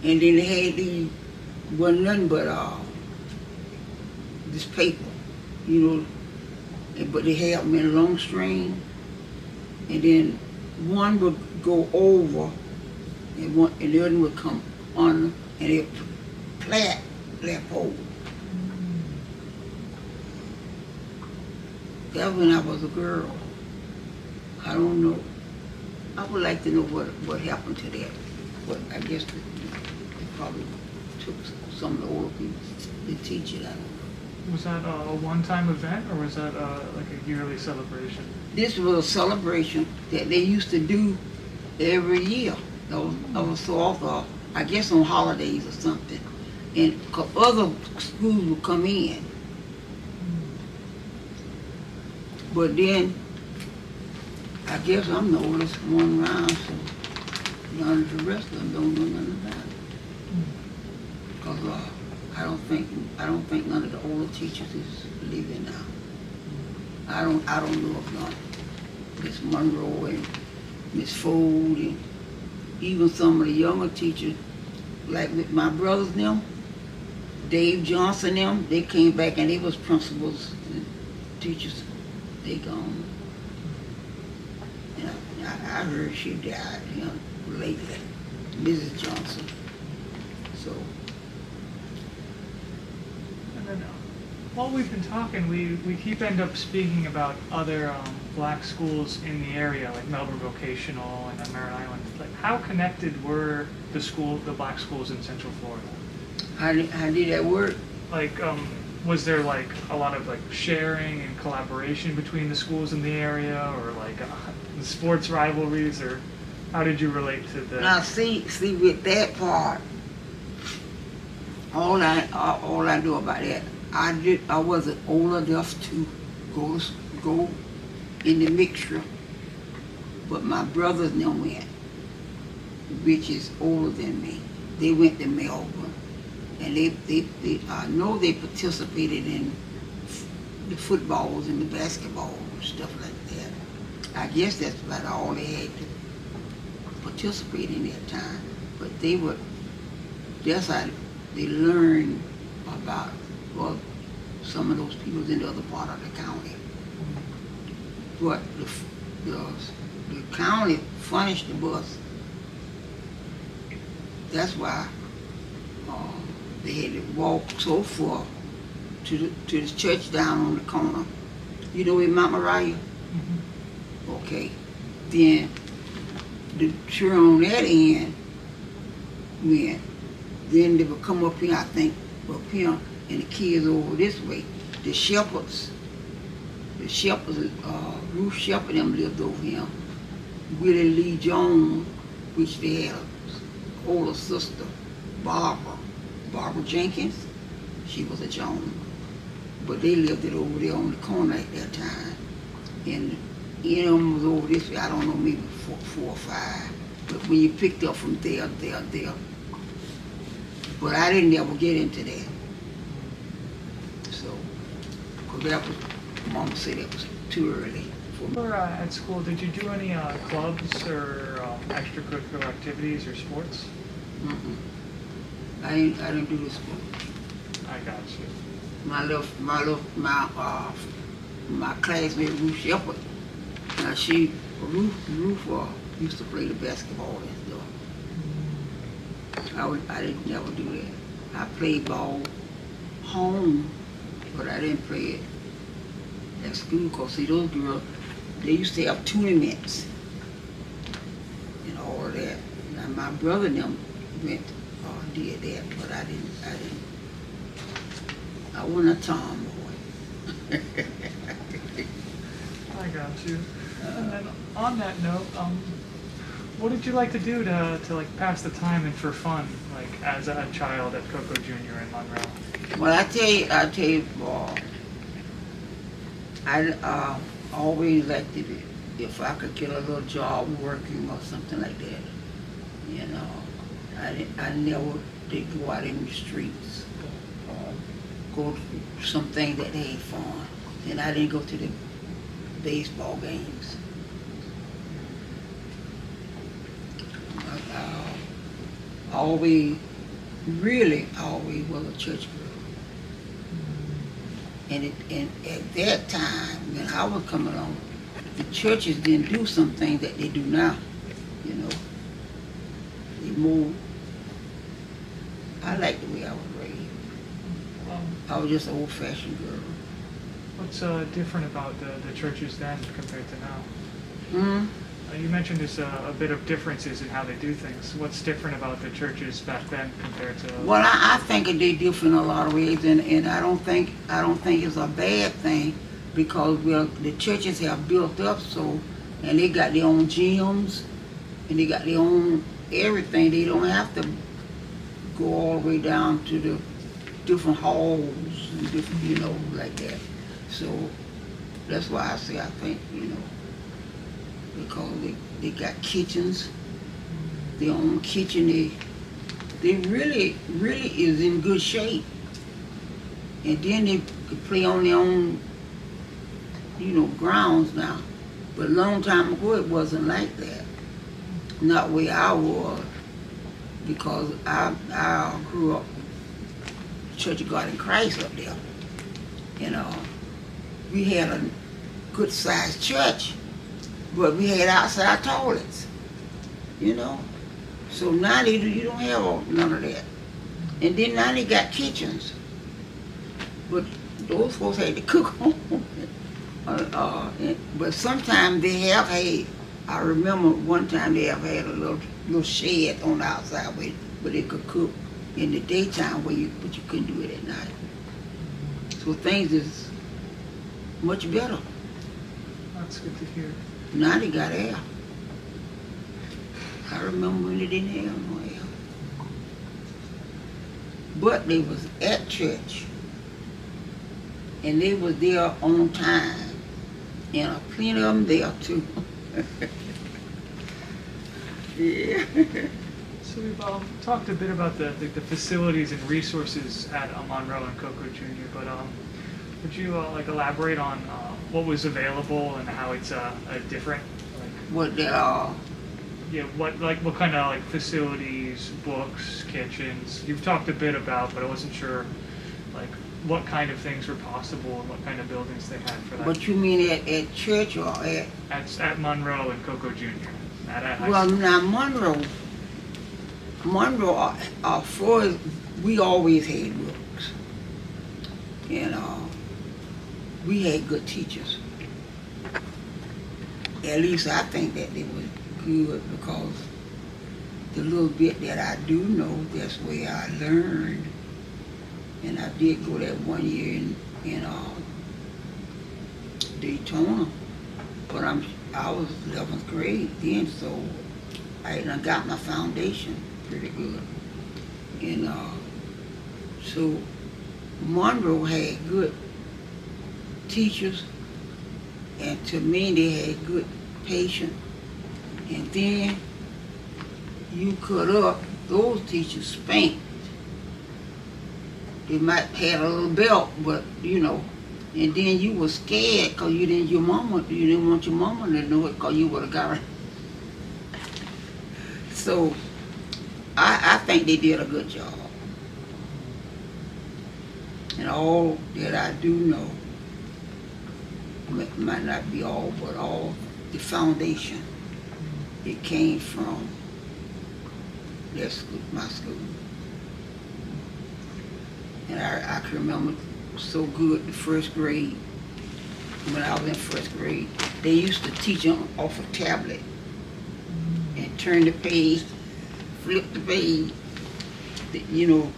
[SPEAKER 3] and then they had these, wasn't nothing but this paper, but they had them in a long string, and then one would go over, and the other would come under, and they'd plait that pole. That when I was a girl. I don't know. I would like to know what happened to that, but I guess they probably took some of the older people to teach it. I don't know.
[SPEAKER 1] Was that a one-time event, or was that like a yearly celebration?
[SPEAKER 3] This was a celebration that they used to do every year. That was so often, I guess on holidays or something. And other schools would come in. But then, I guess I'm the oldest one around, so none of the rest of them don't know nothing about it. Because I don't think none of the older teachers is living now. I don't know of none. Miss Monroe and Miss Fold, and even some of the younger teachers, like with my brothers and them, Dave Johnson them, they came back and they was principals and teachers. They gone. And I heard she died, lately, Mrs. Johnson. So.
[SPEAKER 1] And then, while we've been talking, we keep end up speaking about other black schools in the area, like Melbourne Vocational and then Merritt Island. Like, how connected were the black schools in Central Florida?
[SPEAKER 3] How did that work?
[SPEAKER 1] Like, was there like a lot of like sharing and collaboration between the schools in the area, or like sports rivalries, or how did you relate to the?
[SPEAKER 3] Now see with that part, all I know about that, I wasn't old enough to go in the mixture, but my brothers now went, which is older than me. They went to Melbourne, and I know they participated in the footballs and the basketball and stuff like that. I guess that's about all they had to participate in that time. But that's how they learned about, well, some of those people in the other part of the county. But the county furnished the bus. That's why they had to walk so far to the church down on the corner. You know where Mount Moriah?
[SPEAKER 1] Mm-hmm.
[SPEAKER 3] Okay. Then the church on that end went. Then they would come up here, I think, up here, and the kids over this way. The Shepherds, Ruth Shepherd them lived over here. Willie Lee Jones, which they had an older sister, Barbara Jenkins. She was a Jones. But they lived it over there on the corner at that time. And them was over this way, I don't know, maybe four or five. But when you picked up from there. But I didn't ever get into that. So, because that was, Mama said that was too early for me.
[SPEAKER 1] When you were at school, did you do any clubs or extracurricular activities or sports?
[SPEAKER 3] Mm-mm. I didn't do the sport.
[SPEAKER 1] I got you.
[SPEAKER 3] My classmate Ruth Shepherd. Now Ruth used to play the basketball and stuff. I didn't never do that. I played ball home, but I didn't play it at school. Cause see, those girls, they used to have tournaments and all of that. Now my brother and them went did that, but I didn't. I wasn't a tomboy.
[SPEAKER 1] I got you. And then on that note, what did you like to do to like pass the time and for fun, like as a child at Cocoa Junior in Monroe?
[SPEAKER 3] Well, I tell you, I always liked it if I could get a little job working or something like that. You know, I never did go out in the streets or go to something that they had fun. And I didn't go to the baseball games. I always was a church girl. And at that time, when I was coming on, the churches didn't do some things that they do now. You know, they moved. I like the way I was raised. I was just an old-fashioned girl.
[SPEAKER 1] What's different about the churches then compared to now?
[SPEAKER 3] Hmm?
[SPEAKER 1] You mentioned there's a bit of differences in how they do things. What's different about the churches back then compared to?
[SPEAKER 3] Well, I think they're different in a lot of ways, and I don't think it's a bad thing because the churches have built up so, and they got their own gyms, and they got their own everything. They don't have to go all the way down to the different halls and different, you know, like that. So that's why I say I think, you know, because they got kitchens, their own kitchen. They really is in good shape. And then they could play on their own, you know, grounds now. But a long time ago it wasn't like that. Not where I was, because I grew up Church of God in Christ up there. You know, we had a good sized church, but we had outside toilets, you know. So now you don't have none of that. And then now they got kitchens. But those folks had to cook home. But sometimes they have had, I remember one time they have had a little shed on the outside where they could cook in the daytime, but you couldn't do it at night. So things is much better.
[SPEAKER 1] That's good to hear.
[SPEAKER 3] Now they got air. I remember when they didn't have no air. But they was at church. And they was there on time. And plenty of them there too. Yeah.
[SPEAKER 1] So we've talked a bit about the facilities and resources at Monroe and Cocoa Junior, but would you like elaborate on what was available and how it's different? Like,
[SPEAKER 3] What they are.
[SPEAKER 1] yeah, what kind of like facilities, books, kitchens? You've talked a bit about, but I wasn't sure like what kind of things were possible and what kind of buildings they had for that.
[SPEAKER 3] What you mean at church or at?
[SPEAKER 1] At Monroe and Cocoa Junior. At high
[SPEAKER 3] Well,
[SPEAKER 1] school.
[SPEAKER 3] now Monroe, for us, we always had books. And we had good teachers. At least I think that they were good because the little bit that I do know, that's where I learned. And I did go that one year in Daytona, but I was 11th grade then, so I got my foundation pretty good. And so Monroe had good teachers, and to me they had good patience. And then you cut up, those teachers spanked. They might have a little belt, but you know, and then you were scared because you didn't want your mama to know it because you would have got her. So I think they did a good job. And all that I do know, might not be all, but all the foundation, it came from That's school, my school. And I can remember so good the first grade. When I was in first grade, they used to teach them off a tablet and turn the page, flip the page. You know,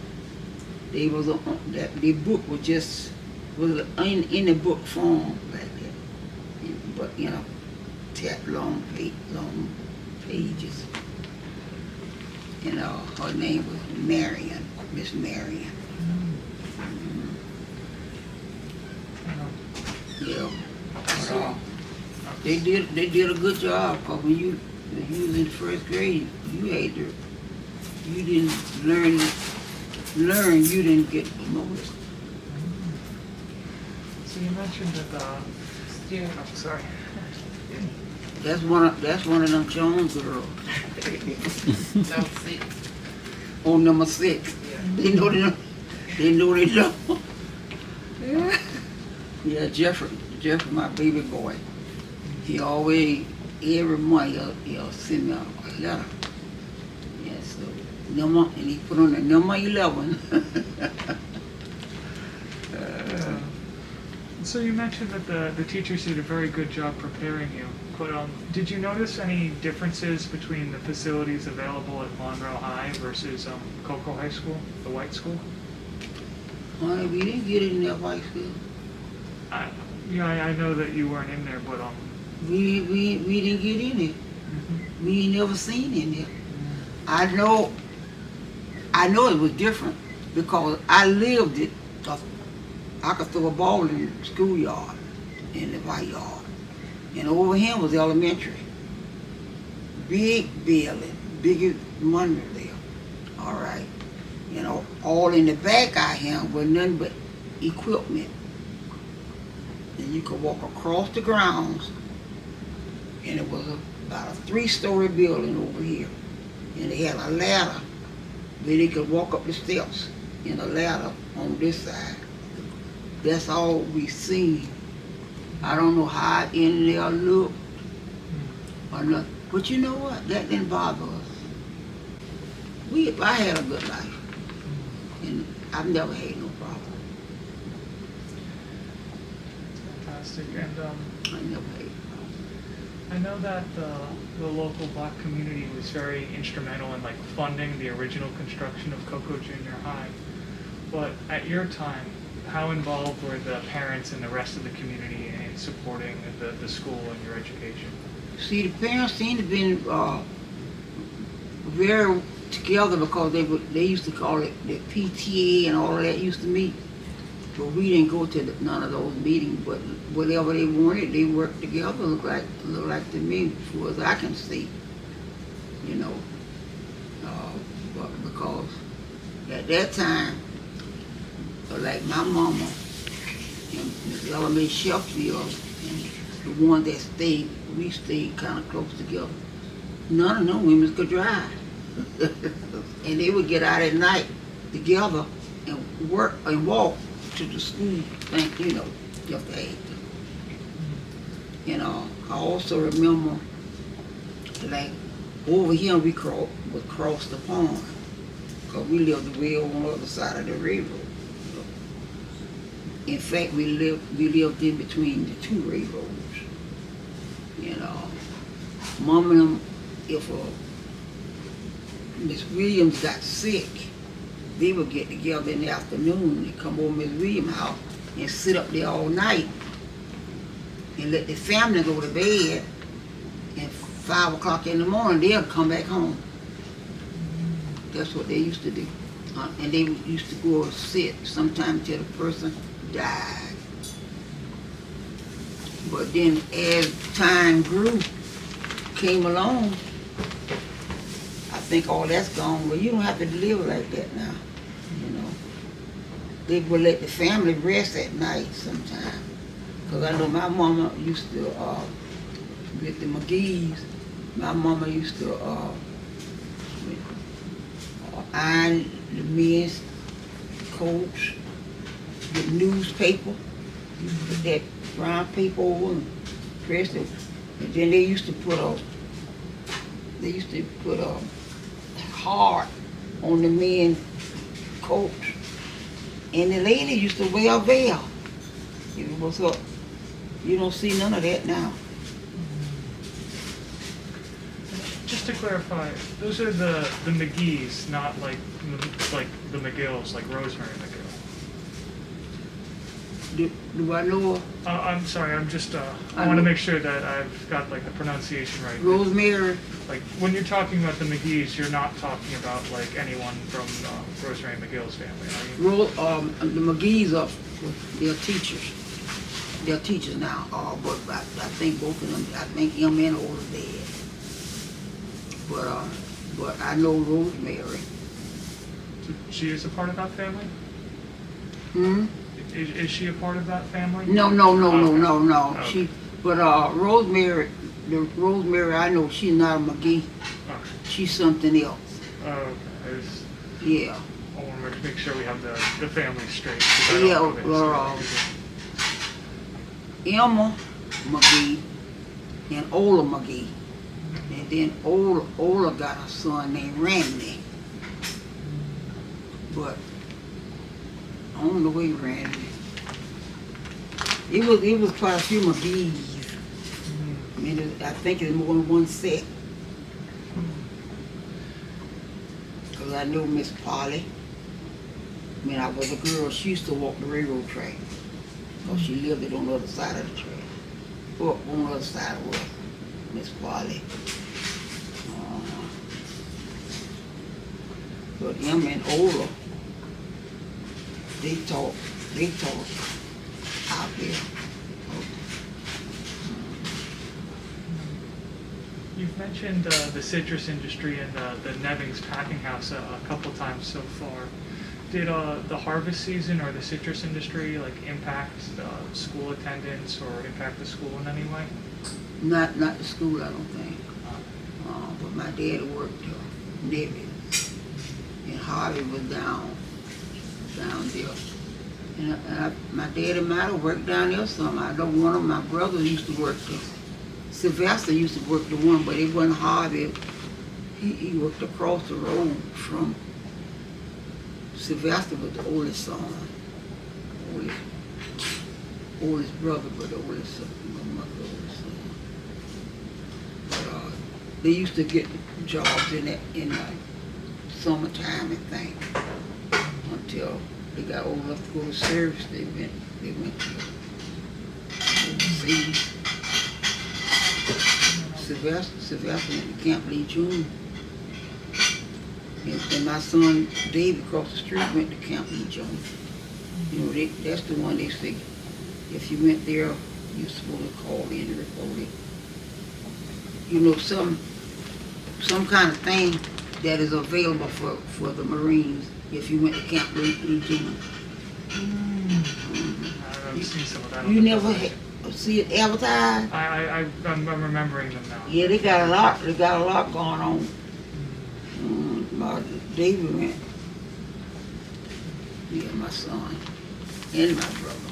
[SPEAKER 3] they was that the book was just was in the book form like that. But you know, long pages. You know, her name was Marion, Miss Marion. Yeah. But, they did a good job, because when you was in first grade, you didn't learn, you didn't get promoted.
[SPEAKER 1] So you mentioned that oh, sorry.
[SPEAKER 3] That's one of them Jones girls.
[SPEAKER 5] Number 6.
[SPEAKER 3] Oh, number 6.
[SPEAKER 5] Yeah.
[SPEAKER 3] They know they don't. Yeah. Yeah, Jeffrey, my baby boy. He always, every month, he'll send me a letter. Yeah, so, and he put on the number 11.
[SPEAKER 1] So you mentioned that the teachers did a very good job preparing you, but did you notice any differences between the facilities available at Monroe High versus Cocoa High School, the white school?
[SPEAKER 3] Honey, we didn't get it in that white school.
[SPEAKER 1] I know that you weren't in there, but
[SPEAKER 3] We didn't get in it.
[SPEAKER 1] mm-hmm.
[SPEAKER 3] We ain't never seen in there. I know it was different because I lived it. 'Cause I could throw a ball in the schoolyard, in the white yard. And over here was elementary. Big building, bigger Monroe there. All right. You know, all in the back I have was nothing but equipment. And you could walk across the grounds, and it was about a 3-story building over here. And they had a ladder where they could walk up the steps in a ladder on this side. That's all we seen. I don't know how in there looked or nothing. But you know what? That didn't bother us. I had a good life. And I've never had no problem.
[SPEAKER 1] Fantastic. And
[SPEAKER 3] I never had a problem.
[SPEAKER 1] I know that the local black community was very instrumental in funding the original construction of Cocoa Junior High. But at your time, how involved were the parents and the rest of the community in supporting the school and your education?
[SPEAKER 3] See, the parents seem to have been very together because they used to call it the PTA and all of that used to meet. But we didn't go to none of those meetings. But whatever they wanted, they worked together. Look like to me, as far as I can see. You know, but because at that time, like my mama and Miss Ella Sheffield and the one that we stayed kind of close together. None of them women could drive. And they would get out at night together and work and walk to the school, just to aid them. You know, I also remember, like, over here we would cross the pond, because we lived way over on the other side of the railroad. In fact, we lived in between the 2 railroads. You know, Mom and them, if Miss Williams got sick, they would get together in the afternoon and come over Miss Williams' house and sit up there all night and let the family go to bed. And 5 o'clock in the morning, they'll come back home. That's what they used to do. And they used to go and sit sometime till the person died. But then as time came along, I think all that's gone. Well, you don't have to live like that now, you know. They would let the family rest at night sometime. Because I know my mama used to, with the McGee's, my mama used to iron the men's coats, the newspaper, put that brown paper over and press it. And then they used to put hard on the men coats. And the lady used to wear a veil. It was up. You don't see none of that now.
[SPEAKER 1] Just to clarify, those are the McGees, not like the McGills, like Rosemary McGill.
[SPEAKER 3] Do I know
[SPEAKER 1] I'm sorry, I'm just, I
[SPEAKER 3] I
[SPEAKER 1] want to
[SPEAKER 3] know.
[SPEAKER 1] make sure that I've got like the pronunciation right.
[SPEAKER 3] Rosemary?
[SPEAKER 1] Like, when you're talking about the McGees, you're not talking about like anyone from Rosemary McGill's family, are you?
[SPEAKER 3] The McGee's up, they're teachers. They're teachers now, but I think both of them, I think him and older dead. But I know Rosemary.
[SPEAKER 1] So she is a part of that family?
[SPEAKER 3] Hmm?
[SPEAKER 1] Is she a part of that family?
[SPEAKER 3] No.
[SPEAKER 1] Okay.
[SPEAKER 3] She, but Rosemary, the Rosemary I know, she's not a McGee.
[SPEAKER 1] Okay.
[SPEAKER 3] She's something else.
[SPEAKER 1] Okay.
[SPEAKER 3] Yeah.
[SPEAKER 1] I want to make sure we have the family straight. 'Cause I don't
[SPEAKER 3] Yeah,
[SPEAKER 1] know the history.
[SPEAKER 3] Emma McGee and Ola McGee. And then Ola got a son named Randy. But I don't know where he ran. It was quite a few McGees. I mean, I think it's more than one set. Because I know Miss Polly. When I was a girl, she used to walk the railroad track. Because she lived it on the other side of the track. Well, on the other side was Miss Polly. But him and Ola, they talk out there.
[SPEAKER 1] You've mentioned the citrus industry and the Nevins packing house a couple times so far. Did the harvest season or the citrus industry like impact school attendance or impact the school in any way?
[SPEAKER 3] Not the school, I don't think. But my dad worked Nevins. And Harvey was down there. And my dad and mine worked down there some. I know one of my brothers used to work there. Sylvester used to work the one, but it wasn't Harvey. He worked across the road from Sylvester was the oldest son. Oldest brother, but the oldest son, my mother's oldest son. But they used to get jobs in the summertime, I think, until they got old enough to go to service. They went to overseas. Sylvester went to Camp Lee Jr. And my son David across the street went to Camp Lee Jr. You know, that's the one they say, if you went there, you're supposed to call in and report it. You know, some kind of thing that is available for the Marines if you went to Camp Lee Jr.
[SPEAKER 1] I've seen some of that.
[SPEAKER 3] You never see it advertised?
[SPEAKER 1] I'm remembering them now.
[SPEAKER 3] Yeah, they got a lot going on. David went. Yeah, my son and my brother.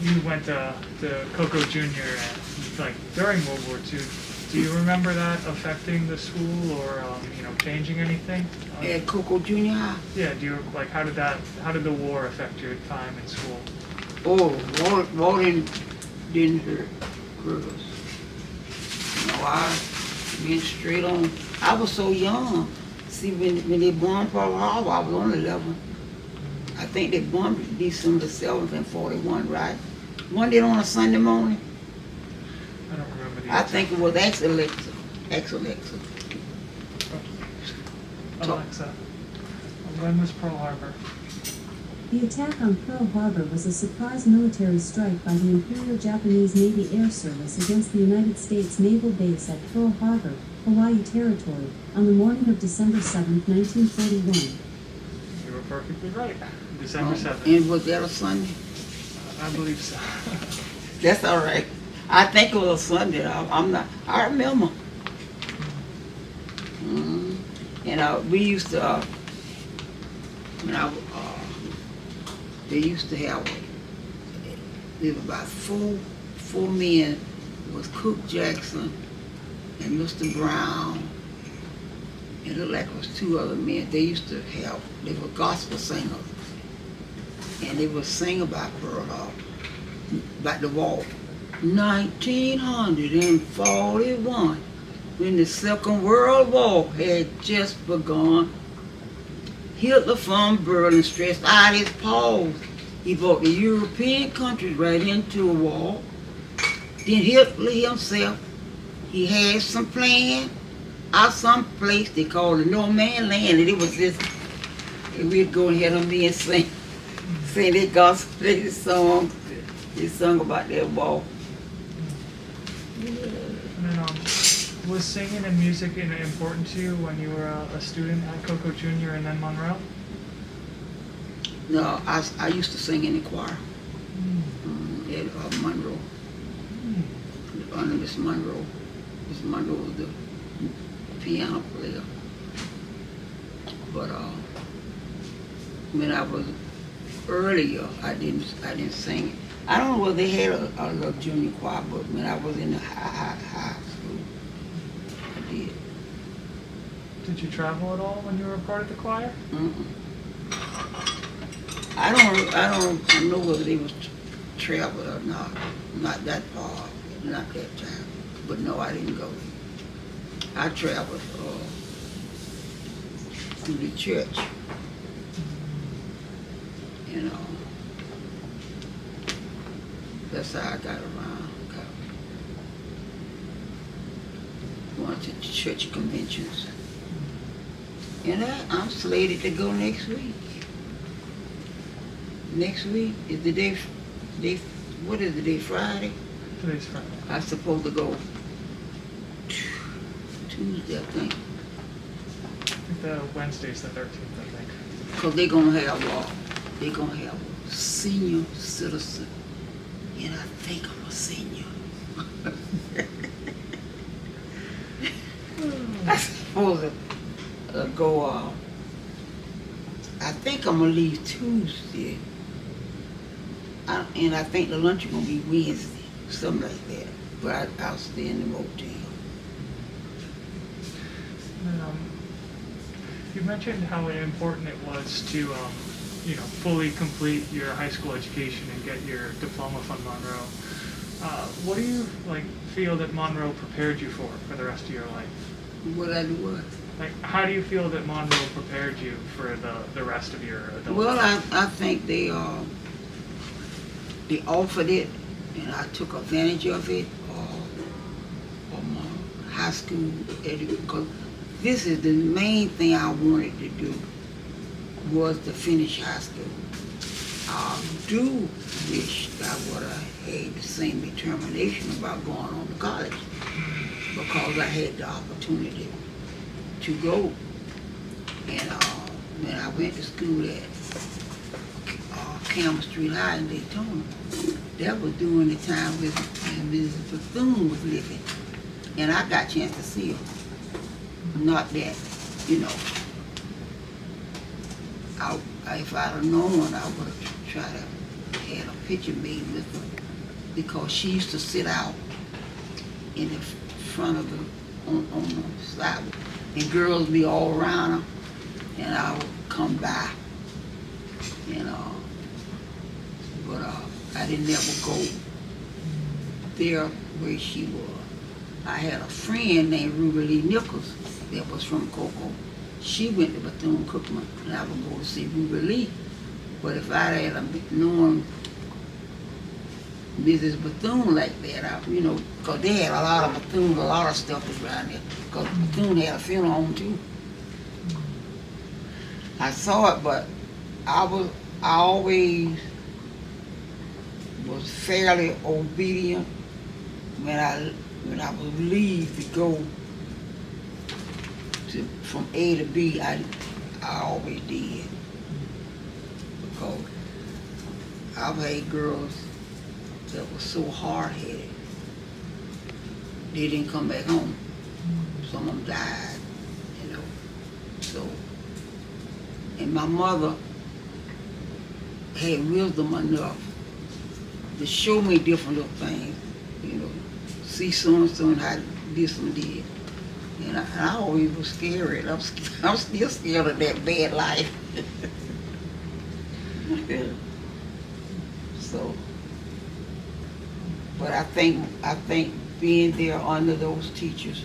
[SPEAKER 1] You went to Coco Junior like during World War II. Do you remember that affecting the school or changing anything?
[SPEAKER 3] At Coco Junior High?
[SPEAKER 1] Yeah. Do you like how did the war affect your time in school?
[SPEAKER 3] Oh, war didn't hurt us. You know, I went straight on. I was so young. See, when they bombed Pearl Harbor, I was only 11. I think they bombed December 7th and 41, right? Wasn't it on a Sunday morning?
[SPEAKER 1] I don't remember the
[SPEAKER 3] I
[SPEAKER 1] exact.
[SPEAKER 3] think it was ex-Alexa.
[SPEAKER 1] Alexa. When was Pearl Harbor?
[SPEAKER 6] The attack on Pearl Harbor was a surprise military strike by the Imperial Japanese Navy Air Service against the United States Naval Base at Pearl Harbor, Hawaii Territory, on the morning of December 7, 1941.
[SPEAKER 1] You were perfectly right. December 7th.
[SPEAKER 3] And was that a Sunday?
[SPEAKER 1] I believe so.
[SPEAKER 3] That's all right. I think it was a Sunday. I remember. And we used to, they used to have, there were about four men. It was Cook Jackson, and Mr. Brown. It looked like it was two other men. They used to have, they were gospel singers. And they would sing about Pearl Harbor, about the war. 1941, when the Second World War had just begun, Hitler from Berlin stretched out his paws. He brought the European countries right into a war. Then Hitler himself, he had some plan out some place they called the No Man Land, and it was this, and we'd go and hear them men sing that gospel, they song. They sung about that war.
[SPEAKER 1] And then, was singing and music important to you when you were a student at Cocoa Junior and then Monroe?
[SPEAKER 3] No, I used to sing in the choir at Monroe, under Miss Monroe. Miss Monroe was the piano player. But when I was earlier, I didn't sing. I don't know whether they had a little junior choir, but when I was in the high school, I did.
[SPEAKER 1] Did you travel at all when you were a part of the choir?
[SPEAKER 3] I don't know whether they was travel or not. Not that far, not that time. But no, I didn't go. I traveled through the church. You know, that's how I got around. Going to church conventions. And I'm slated to go next week. Next week is the day, what is the day, Friday?
[SPEAKER 1] Today's Friday.
[SPEAKER 3] I'm supposed to go Tuesday, I think.
[SPEAKER 1] I think the Wednesday's the 13th, I think.
[SPEAKER 3] Because they're going to have a senior citizen. And I think I'm a senior. I'm supposed to go, I think I'm going to leave Tuesday. And I think the lunch is going to be Wednesday, something like that. But I'll stay in the motel.
[SPEAKER 1] And, you mentioned how important it was to, fully complete your high school education and get your diploma from Monroe. What do you feel that Monroe prepared you for the rest of your life?
[SPEAKER 3] What I do what?
[SPEAKER 1] How do you feel that Monroe prepared you for the rest of your adult
[SPEAKER 3] Well,
[SPEAKER 1] life?
[SPEAKER 3] I think they offered it, and I took advantage of it. My high school education, because this is the main thing I wanted to do, was to finish high school. I do wish I would have had the same determination about going on to college, because I had the opportunity to go. And when I went to school at Campbell Street High in Daytona, that was during the time when Mrs. Bethune was living. And I got a chance to see her. Not that, if I'd have known, I would have tried to have a picture made with her, because she used to sit out in the front of on the side, and girls would be all around her, and I would come by, but I didn't ever go there where she was. I had a friend named Ruby Lee Nichols that was from Cocoa. She went to Bethune-Cookman, and I would go to see Ruby Lee. But if I had known Mrs. Bethune like that, because they had a lot of Bethune, a lot of stuff was around there, because Bethune had a funeral home too. I saw it, but I always was fairly obedient when I would leave to go from A to B. I always did, because I've had girls that were so hard-headed, they didn't come back home. Some of them died, So, and my mother had wisdom enough to show me different little things, see so-and-so and how this one did. And I always was scared. I'm still scared of that bad life. So, but I think being there under those teachers,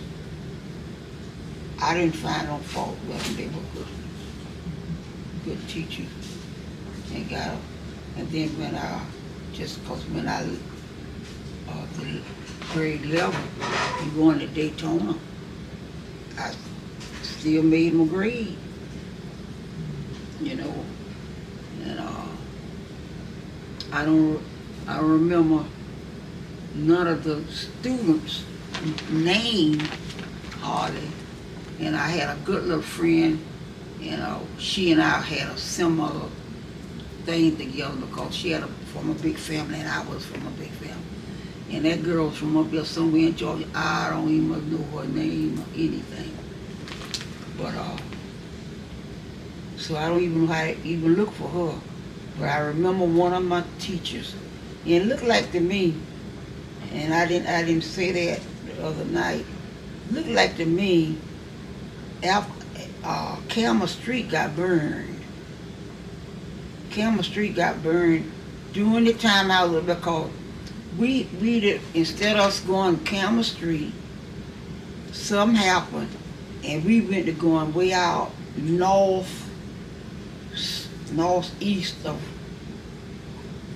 [SPEAKER 3] I didn't find no fault with them. They were good teachers. And then when the grade level, you going to Daytona, I still made my grade, you know, and I remember none of the students' name hardly, and I had a good little friend, you know, she and I had a similar thing together because she had from a big family and I was from a big family. And that girl was from up there somewhere in Georgia. I don't even know her name or anything. But, so I don't even know how to even look for her. But I remember one of my teachers, and it looked like to me, and I didn't say that the other night, looked like to me, after Campbell Street got burned. Campbell Street got burned during the time I was, because we did, instead of us going Campbell Street, something happened, and we went to going way out northeast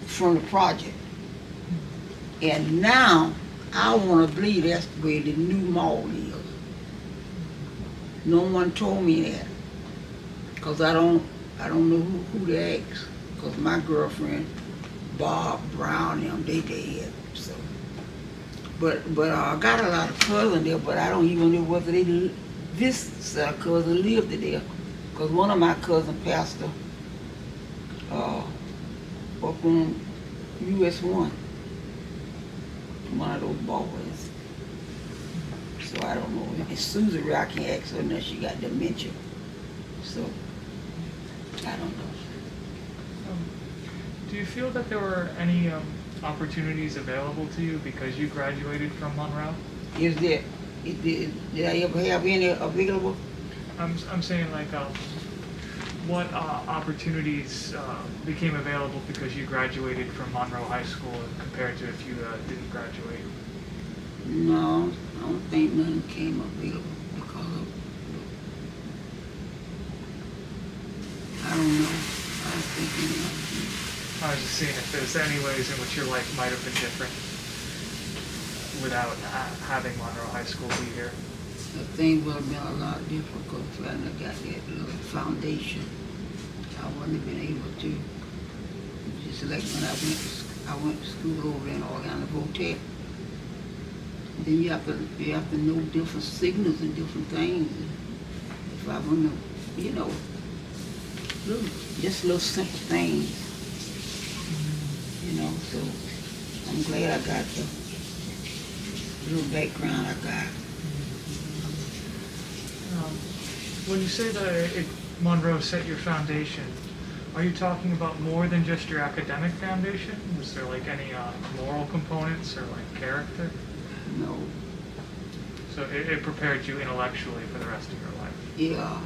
[SPEAKER 3] from the project. And now I want to believe that's where the new mall is. No one told me that, because I don't know who to ask, because my girlfriend, Bob, Brown, they dead. So, but I got a lot of cousins there, but I don't even know whether this set of cousin lived there, because one of my cousins pastor up on US 1, one of those boys. So I don't know. And Susan, I can't ask her unless she got dementia. So I don't know.
[SPEAKER 1] Do you feel that there were any opportunities available to you because you graduated from Monroe?
[SPEAKER 3] Did I ever have any available?
[SPEAKER 1] I'm saying like what opportunities became available because you graduated from Monroe High School compared to if you didn't graduate?
[SPEAKER 3] No, I don't think none came available because of, I don't know. I don't think any of them.
[SPEAKER 1] I was just seeing if there's any ways in which your life might have been different without having Monroe High School be here.
[SPEAKER 3] The thing would have been a lot different because I got that little foundation. I wouldn't have been able to. Just like when I went to school over in Orlando Hotel. Then you have to know different signals and different things. If I wouldn't have, you know, just little simple things. You know, so I'm glad I got the little background I got.
[SPEAKER 1] When you say that Monroe set your foundation, are you talking about more than just your academic foundation? Was there like any moral components or like character?
[SPEAKER 3] No.
[SPEAKER 1] So it prepared you intellectually for the rest of your life?
[SPEAKER 3] Yeah.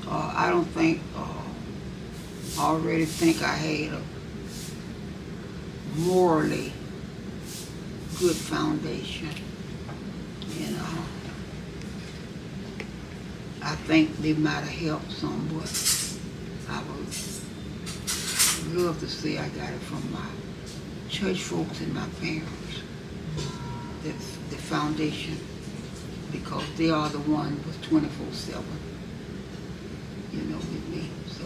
[SPEAKER 3] I don't think, I already think I had a morally good foundation. You know, I think they might have helped some, but I would love to say I got it from my church folks and my parents. That's the foundation, because they are the one was 24/7, you know, with me. So,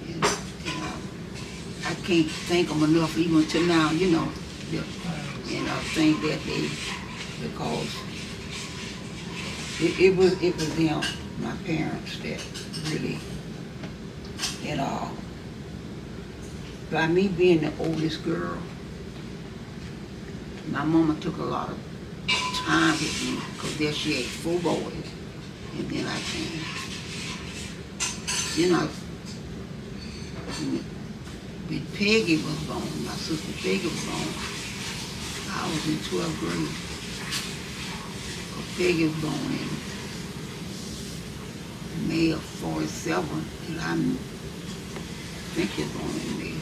[SPEAKER 3] and I can't thank them enough even to now, you know, and I think that because it was them, my parents, that really, you know, by me being the oldest girl, my mama took a lot of time with me because there she had 4 boys, and then I came. You know, when Peggy was born, my sister Peggy was born, I was in 12th grade. Peggy was born in May of 47, and I think she was born in May.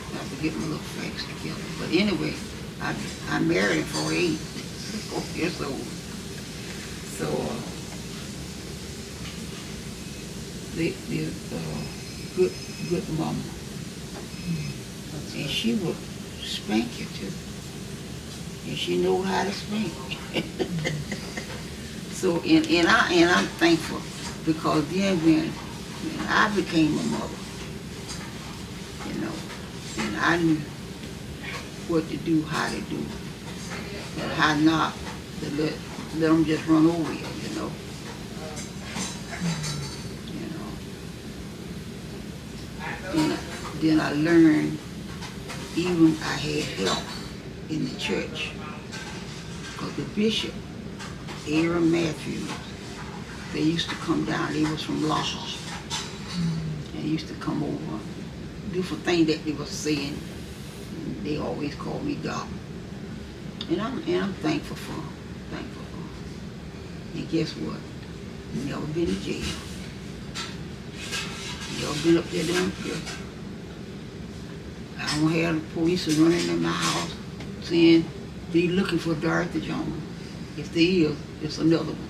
[SPEAKER 3] I have to get my little facts together. But anyway, I married in 48, 4 years old. So, good mama. And she would spank you too. And she knew how to spank. So, and I'm thankful because then when I became a mother, you know, and I knew what to do, how to do, and how not to let them just run over you, you know. And then I learned, even I had help in the church, because the bishop, Aaron Matthews, they used to come down. They was from Laha, and they used to come over, different things that they were saying. And they always called me Doc, and I'm thankful for them. Thankful for them. And guess what? Never been to jail. Never been up there down here. I don't have the police running in my house saying they looking for Dorothy Jones. If there is, it's another one.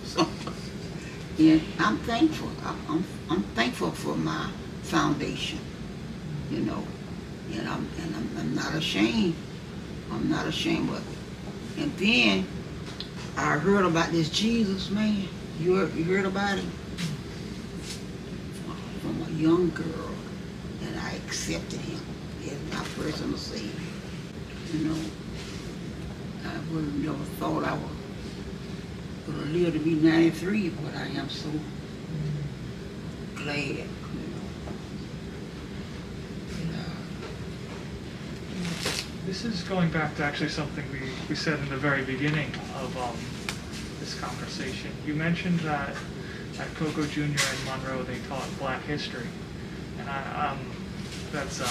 [SPEAKER 3] So, yeah, I'm thankful. I'm thankful for my foundation, you know, and I'm not ashamed. I'm not ashamed of it. And then I heard about this Jesus man. You heard about him? From a young girl, and I accepted him as my personal savior. You know, I would have never thought I would have lived to be 93, but I am so glad, you know.
[SPEAKER 1] This is going back to actually something we said in the very beginning of this conversation. You mentioned that at Cocoa Junior and Monroe they taught Black history, and that's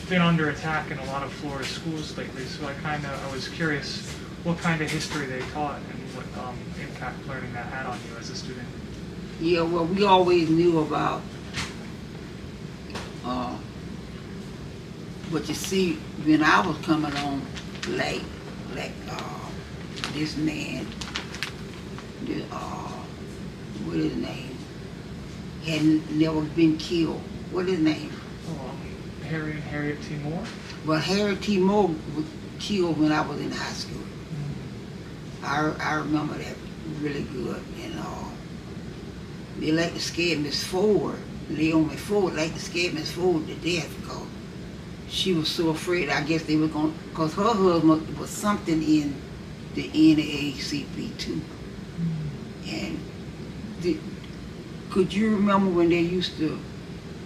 [SPEAKER 1] been under attack in a lot of Florida schools lately. So I was curious what kind of history they taught and what impact learning that had on you as a student.
[SPEAKER 3] Yeah, well, we always knew about, but you see, when I was coming on, like this man, what is his name? Had never been killed. What is his name?
[SPEAKER 1] Harry and Harriet T. Moore?
[SPEAKER 3] Well, Harriet T. Moore was killed when I was in high school. I remember that really good. And they like to scare Miss Ford. Naomi Ford like to scare Miss Ford to death because she was so afraid. I guess they were going, because her husband was something in the NAACP too. And could you remember when they used to,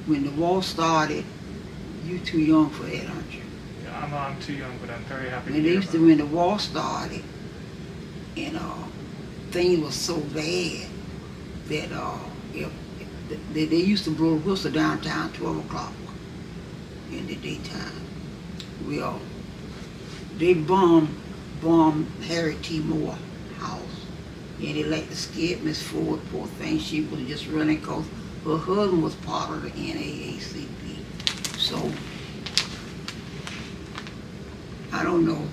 [SPEAKER 3] when the war started? You too young for that, aren't you?
[SPEAKER 1] Yeah, I'm too young, but I'm very happy
[SPEAKER 3] When
[SPEAKER 1] to
[SPEAKER 3] they
[SPEAKER 1] hear
[SPEAKER 3] used to,
[SPEAKER 1] about
[SPEAKER 3] when the war started, and things was so bad that they used to blow the whistle downtown 12 o'clock in the daytime. Well, they bombed Harriet T. Moore house, and they like to scare Miss Ford, poor thing. She was just running because her husband was part of the NAACP. So, I don't know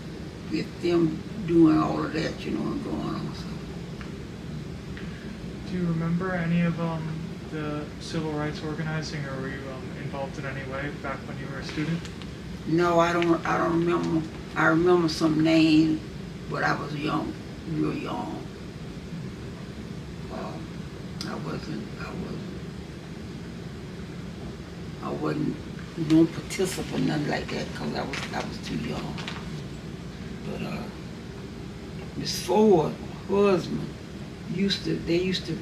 [SPEAKER 3] if them doing all of that, you know, and going on. So.
[SPEAKER 1] Do you remember any of the civil rights organizing, or were you involved in any way back when you were a student?
[SPEAKER 3] No, I don't remember. I remember some names, but I was young, real young. I wasn't no participant, nothing like that, because I was too young. But Miss Ford, her husband, they used to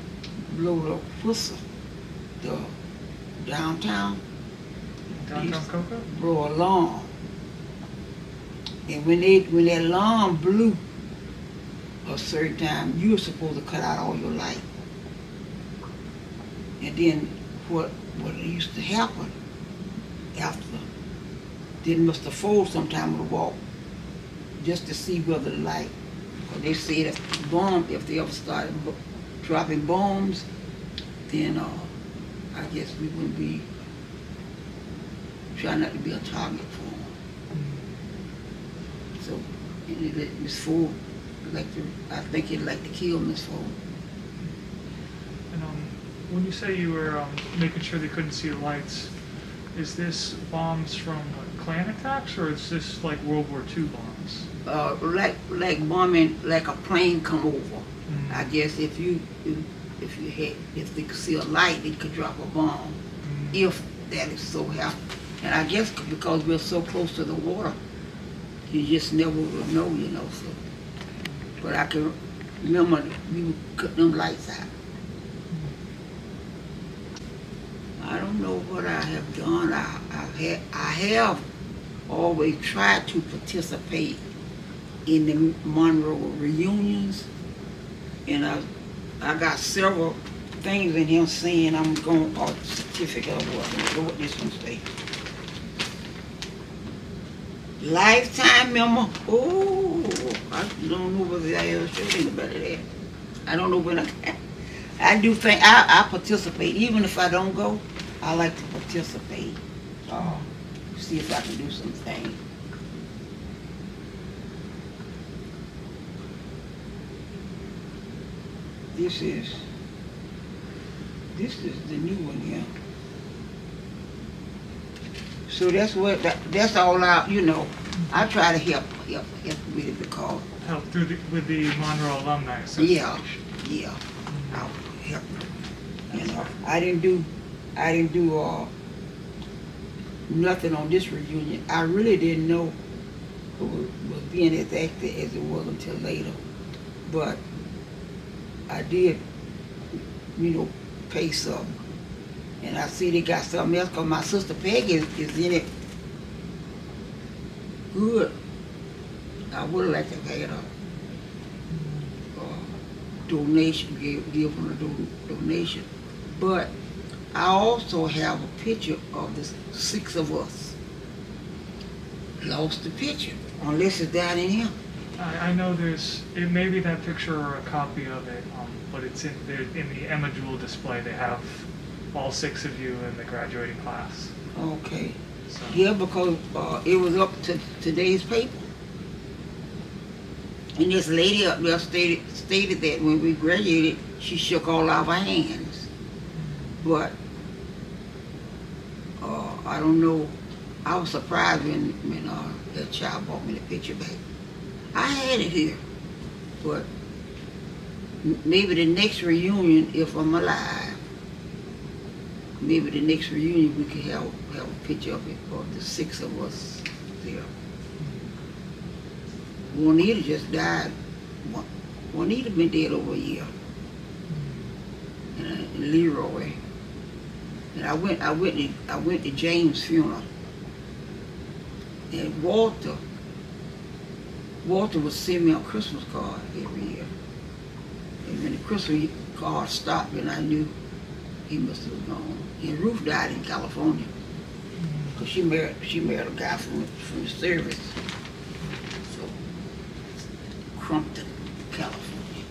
[SPEAKER 3] blow the whistle, the downtown.
[SPEAKER 1] Downtown Cocoa?
[SPEAKER 3] Blow alarm. And when that alarm blew a certain time, you were supposed to cut out all your light. And then what used to happen after, then Mr. Ford sometime would walk just to see whether the light, because they said if bomb, if they ever started dropping bombs, then I guess we wouldn't be trying not to be a target for them. So, and it was for like I think it like to kill Miss Ford.
[SPEAKER 1] And when you say you were making sure they couldn't see the lights, is this bombs from Klan attacks, or is this like World War II bombs?
[SPEAKER 3] Like bombing, like a plane come over.
[SPEAKER 1] Mm.
[SPEAKER 3] I guess if they could see a light, they could drop a bomb.
[SPEAKER 1] Mm.
[SPEAKER 3] If that is so happen. And I guess because we're so close to the water, you just never will know, you know. So, but I can remember we would cut them lights out. I don't know what I have done. I have always tried to participate in the Monroe reunions, and I got several things in here saying I'm going a certificate of what this one say. Lifetime member. Oh, I don't know whether I ever showed anybody that. I don't know when I do think I participate. Even if I don't go, I like to participate. See if I can do something. This is the new one here. So that's that's all I, you know, I try to help with it because
[SPEAKER 1] Help with the Monroe Alumni Association.
[SPEAKER 3] yeah, I'll help. You know, I didn't do nothing on this reunion. I really didn't know it was being as active as it was until later, but I did, you know, pay some. And I see they got something else because my sister Peggy is in it. Good. I would like to pay it up. Donation, give them a donation. But I also have a picture of the 6 of us. Lost the picture, unless it's down in here.
[SPEAKER 1] I know it may be that picture or a copy of it, but it's in the Emma Jewel display. They have all 6 of you in the graduating class.
[SPEAKER 3] Okay.
[SPEAKER 1] So.
[SPEAKER 3] Yeah, because it was up to today's paper. And this lady up there stated that when we graduated, she shook all our hands. But I don't know. I was surprised when that child brought me the picture back. I had it here, but maybe the next reunion, if I'm alive, maybe the next reunion we could have a picture of it, of the 6 of us there. Juanita just died. Juanita been dead over a year. And Leroy. And I went to James' funeral. And Walter would send me a Christmas card every year. And when the Christmas card stopped, and I knew he must have gone. And Ruth died in California. Because she married a guy from the service. So, Crumpton, California.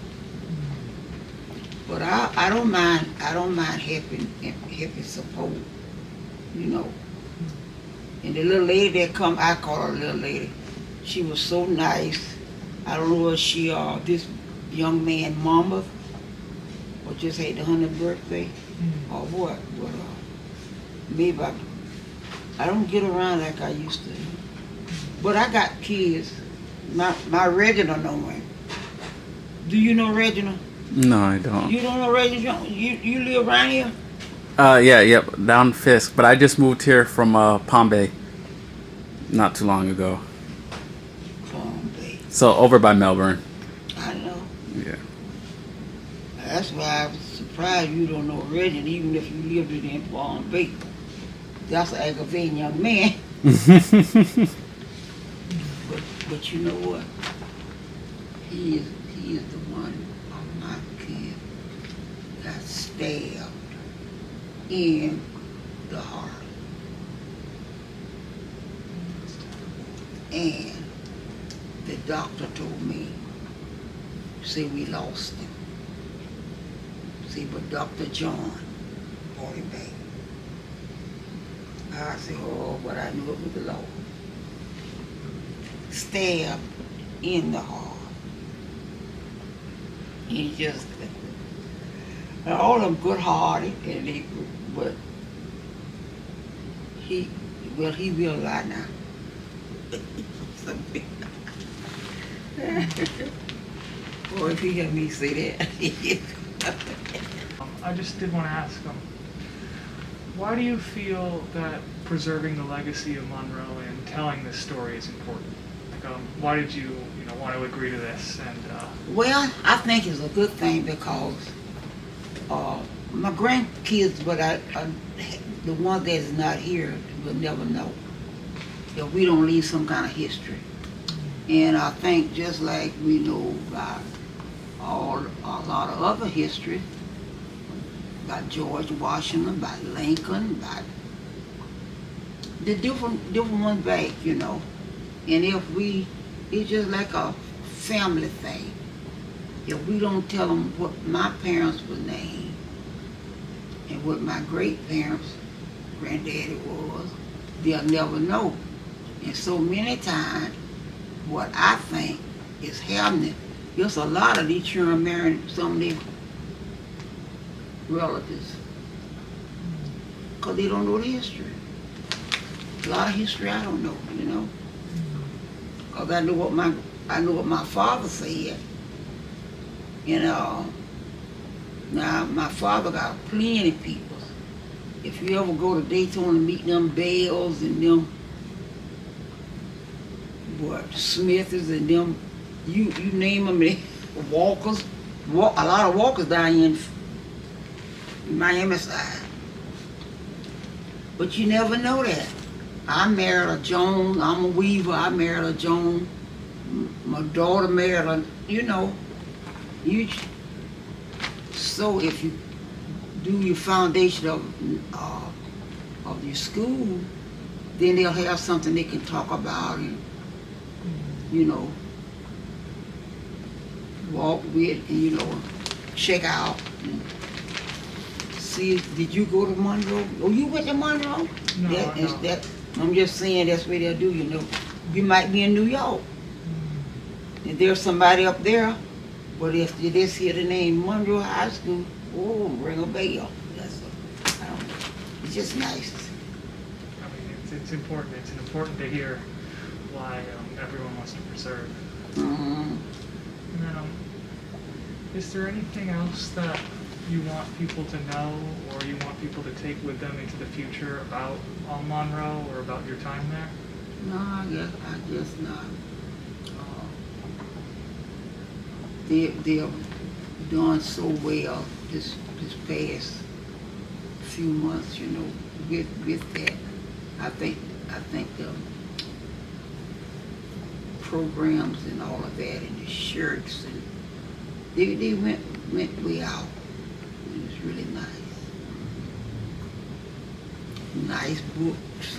[SPEAKER 3] But I don't mind helping support, you know. And the little lady that come, I call her a little lady. She was so nice. I don't know if she this young man mama or just had the 100th birthday or what. But maybe I don't get around like I used to. But I got kids. My Reginald know him. Do you know Reginald?
[SPEAKER 2] No, I don't.
[SPEAKER 3] You don't know Reginald? You live around here?
[SPEAKER 2] Yep, down Fisk. But I just moved here from Palm Bay not too long ago.
[SPEAKER 3] Palm Bay.
[SPEAKER 2] So over by Melbourne.
[SPEAKER 3] I know.
[SPEAKER 2] Yeah.
[SPEAKER 3] That's why I was surprised you don't know Reginald, even if you lived in Palm Bay. That's an aggravating young man. But you know what? He is the one of my kid got stabbed in the heart. And the doctor told me say we lost him. See, but Dr. John brought him back. I said, oh, but I knew it was the Lord. Stabbed in the heart. He just, all of them good-hearted, and they, but he realized now. Boy, if he heard me say that.
[SPEAKER 1] I just did want to ask why do you feel that preserving the legacy of Monroe and telling this story is important? Like, why did you want to agree to this? And
[SPEAKER 3] Well, I think it's a good thing because my grandkids, but the ones that's not here will never know if we don't leave some kind of history. And I think just like we know about a lot of other history, about George Washington, about Lincoln, about the different ones back, And if it's just like a family thing. If we don't tell them what my parents were named and what my great parents, granddaddy was, they'll never know. And so many times, what I think is happening, there's a lot of these children marrying some of their relatives because they don't know the history. A lot of history I don't know, because I know what my father said. Now my father got plenty of people. If you ever go to Daytona, meet them Bells and them Smiths and them, you name them, Walkers, a lot of Walkers down here in Miami side. But you never know that. I married a Jones, I'm a Weaver, I married a Jones, my daughter married a, so if you do your foundation of your school, then they'll have something they can talk about and, walk with and, check out. And see, did you go to Monroe? Oh, you went to Monroe?
[SPEAKER 1] No.
[SPEAKER 3] I'm just saying that's where they'll do, You might be in New York. And there's somebody up there, but if you just hear the name Monroe High School, oh, ring a bell. I don't know. It's just nice.
[SPEAKER 1] I mean, it's important. It's important to hear why everyone wants to preserve.
[SPEAKER 3] Mm-hmm.
[SPEAKER 1] And then, is there anything else that you want people to know, or you want people to take with them into the future about Monroe or about your time there?
[SPEAKER 3] No, I guess not. They're doing so well this past few months, with that. I think the programs and all of that and the shirts and they went way out. It was really nice. Nice books.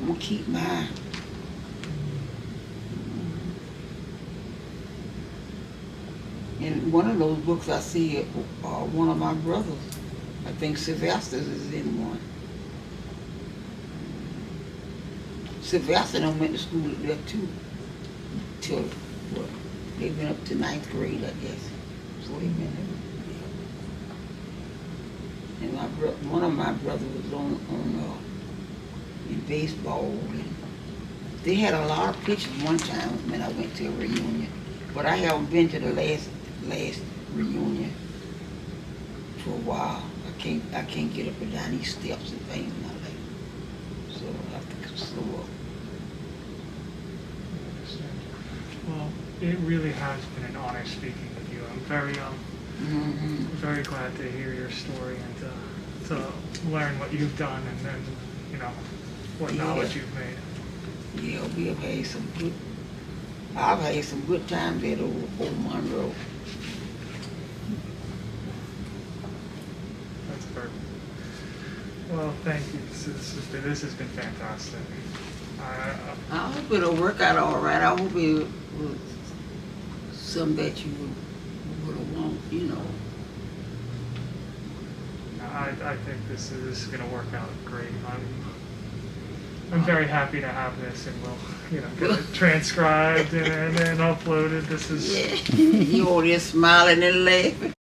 [SPEAKER 3] I'm gonna keep mine. In one of those books I see one of my brothers, I think Sylvester's is in one. Sylvester done went to school there too. Till what? They went up to 9th grade, I guess. So they went there. And one of my brothers was on in baseball, and they had a lot of pictures one time when I went to a reunion. But I haven't been to the last reunion for a while. I can't get up and down these steps and things in my life. So I have to slow up.
[SPEAKER 1] Well, it really has been an honor speaking with you. I'm very glad to hear your story and to learn what you've done and then, what knowledge you've made.
[SPEAKER 3] Yeah, I've had some good times at old Monroe.
[SPEAKER 1] That's perfect. Well, thank you. This has been fantastic.
[SPEAKER 3] I hope it'll work out all right. I hope it was something that you would have want, you know.
[SPEAKER 1] I think this is going to work out great. I'm very happy to have this, and we'll get it transcribed and uploaded. This is
[SPEAKER 3] Yeah. You over there smiling and laughing.